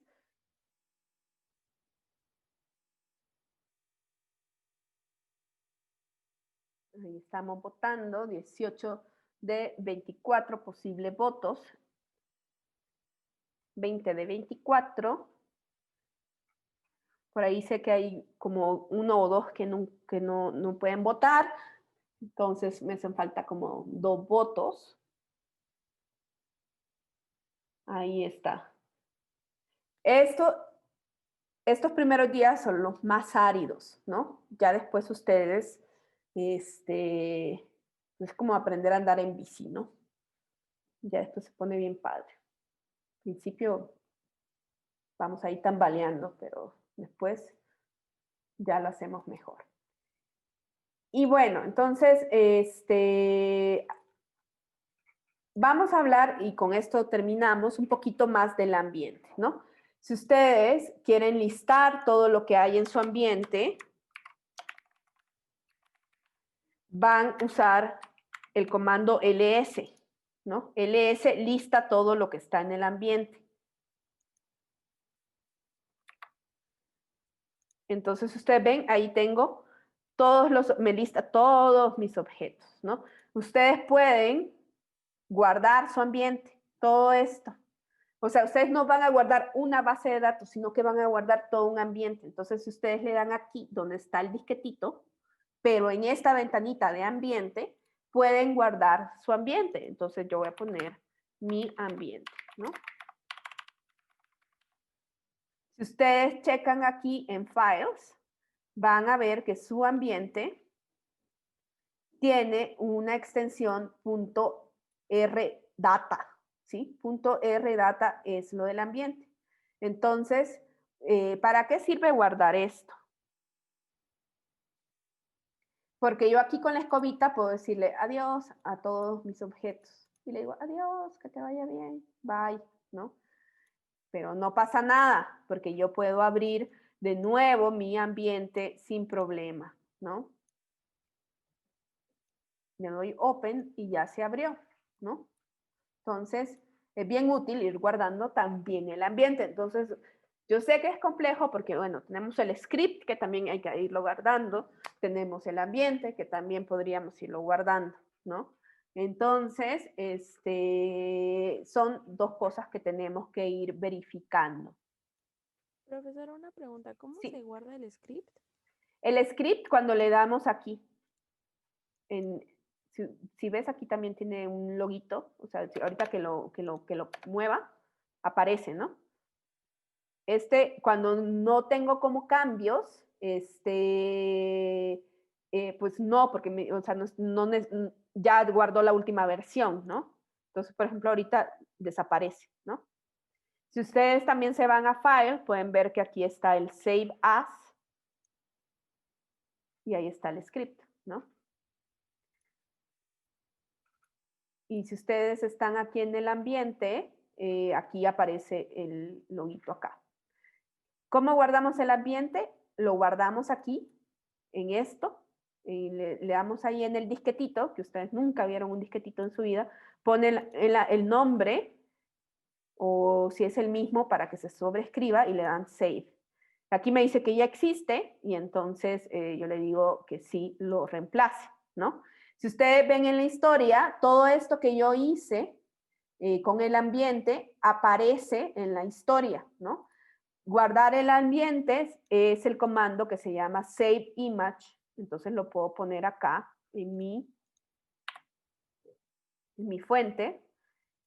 Ahí estamos votando, 18 de 24 posibles votos. 20 de 24. Por ahí sé que hay como 1 o 2 que no pueden votar. Entonces me hacen falta como 2 votos. Ahí está. Estos primeros días son los más áridos, ¿no? Ya después ustedes, es como aprender a andar en bici, ¿no? Ya después se pone bien padre. Al principio vamos a ir tambaleando, pero después ya lo hacemos mejor. Y bueno, entonces, vamos a hablar, y con esto terminamos, un poquito más del ambiente, ¿no? Si ustedes quieren listar todo lo que hay en su ambiente, van a usar el comando ls, ¿no? ls lista todo lo que está en el ambiente. Entonces, ustedes ven, ahí tengo me lista todos mis objetos, ¿no? Ustedes pueden guardar su ambiente, todo esto. O sea, ustedes no van a guardar una base de datos, sino que van a guardar todo un ambiente. Entonces, si ustedes le dan aquí donde está el disquetito, pero en esta ventanita de ambiente, pueden guardar su ambiente. Entonces, yo voy a poner mi ambiente, ¿no? Si ustedes checan aquí en Files, van a ver que su ambiente tiene una extensión .rdata, ¿sí? .rdata es lo del ambiente. Entonces, ¿para qué sirve guardar esto? Porque yo aquí con la escobita puedo decirle adiós a todos mis objetos. Y le digo, adiós, que te vaya bien, bye, ¿no? Pero no pasa nada, porque yo puedo abrir de nuevo mi ambiente sin problema, ¿no? Le doy open y ya se abrió, ¿no? Entonces, es bien útil ir guardando también el ambiente. Entonces, yo sé que es complejo porque, bueno, tenemos el script que también hay que irlo guardando, tenemos el ambiente que también podríamos irlo guardando, ¿no? Entonces, son 2 cosas que tenemos que ir verificando. Profesora, una pregunta, ¿cómo Sí. se guarda el script? El script, cuando le damos aquí, si ves aquí también tiene un loguito, o sea, ahorita que lo mueva, aparece, ¿no? Cuando no tengo como cambios, pues no, porque o sea, ya guardó la última versión, ¿no? Entonces, por ejemplo, ahorita desaparece, ¿no? Si ustedes también se van a File, pueden ver que aquí está el Save As, y ahí está el script, ¿no? Y si ustedes están aquí en el ambiente, aquí aparece el loguito acá. ¿Cómo guardamos el ambiente? Lo guardamos aquí, en esto, y le damos ahí en el disquetito, que ustedes nunca vieron un disquetito en su vida, ponen el nombre, o si es el mismo, para que se sobreescriba, y le dan Save. Aquí me dice que ya existe, y entonces yo le digo que sí lo reemplace, ¿no? Si ustedes ven en la historia, todo esto que yo hice con el ambiente aparece en la historia, ¿no? Guardar el ambiente es el comando que se llama Save Image, entonces lo puedo poner acá en mi fuente,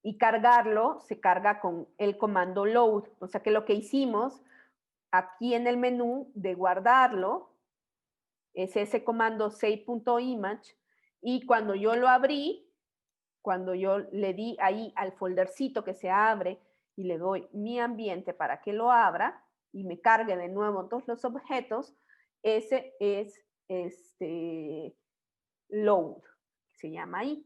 y cargarlo se carga con el comando Load, o sea que lo que hicimos aquí en el menú de guardarlo es ese comando save.image, y cuando yo lo abrí, cuando yo le di ahí al foldercito que se abre y le doy mi ambiente para que lo abra y me cargue de nuevo todos los objetos, ese es load, se llama ahí.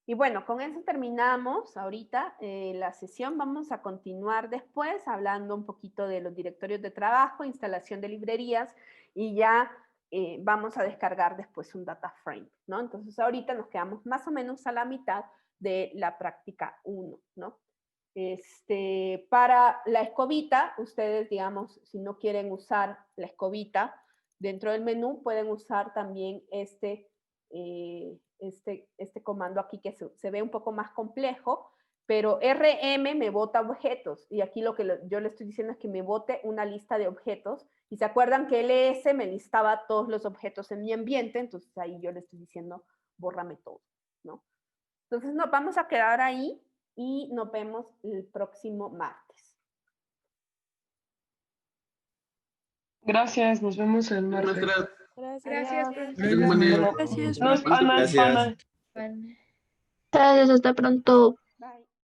Y bueno, con eso terminamos ahorita la sesión. Vamos a continuar después hablando un poquito de los directorios de trabajo, instalación de librerías, y ya vamos a descargar después un data frame, ¿no? Entonces ahorita nos quedamos más o menos a la mitad de la práctica 1, ¿no? Para la escobita, ustedes, digamos, si no quieren usar la escobita dentro del menú, pueden usar también este comando aquí que se ve un poco más complejo, pero RM me bota objetos, y aquí lo que yo le estoy diciendo es que me bote una lista de objetos, y se acuerdan que LS me listaba todos los objetos en mi ambiente, entonces ahí yo le estoy diciendo, bórrame todo, ¿no? Entonces nos vamos a quedar ahí, y nos vemos el próximo martes. Gracias, nos vemos el martes. Maestra, Gracias. tengo manera. Gracias. Ana. Gracias. Gracias, hasta pronto.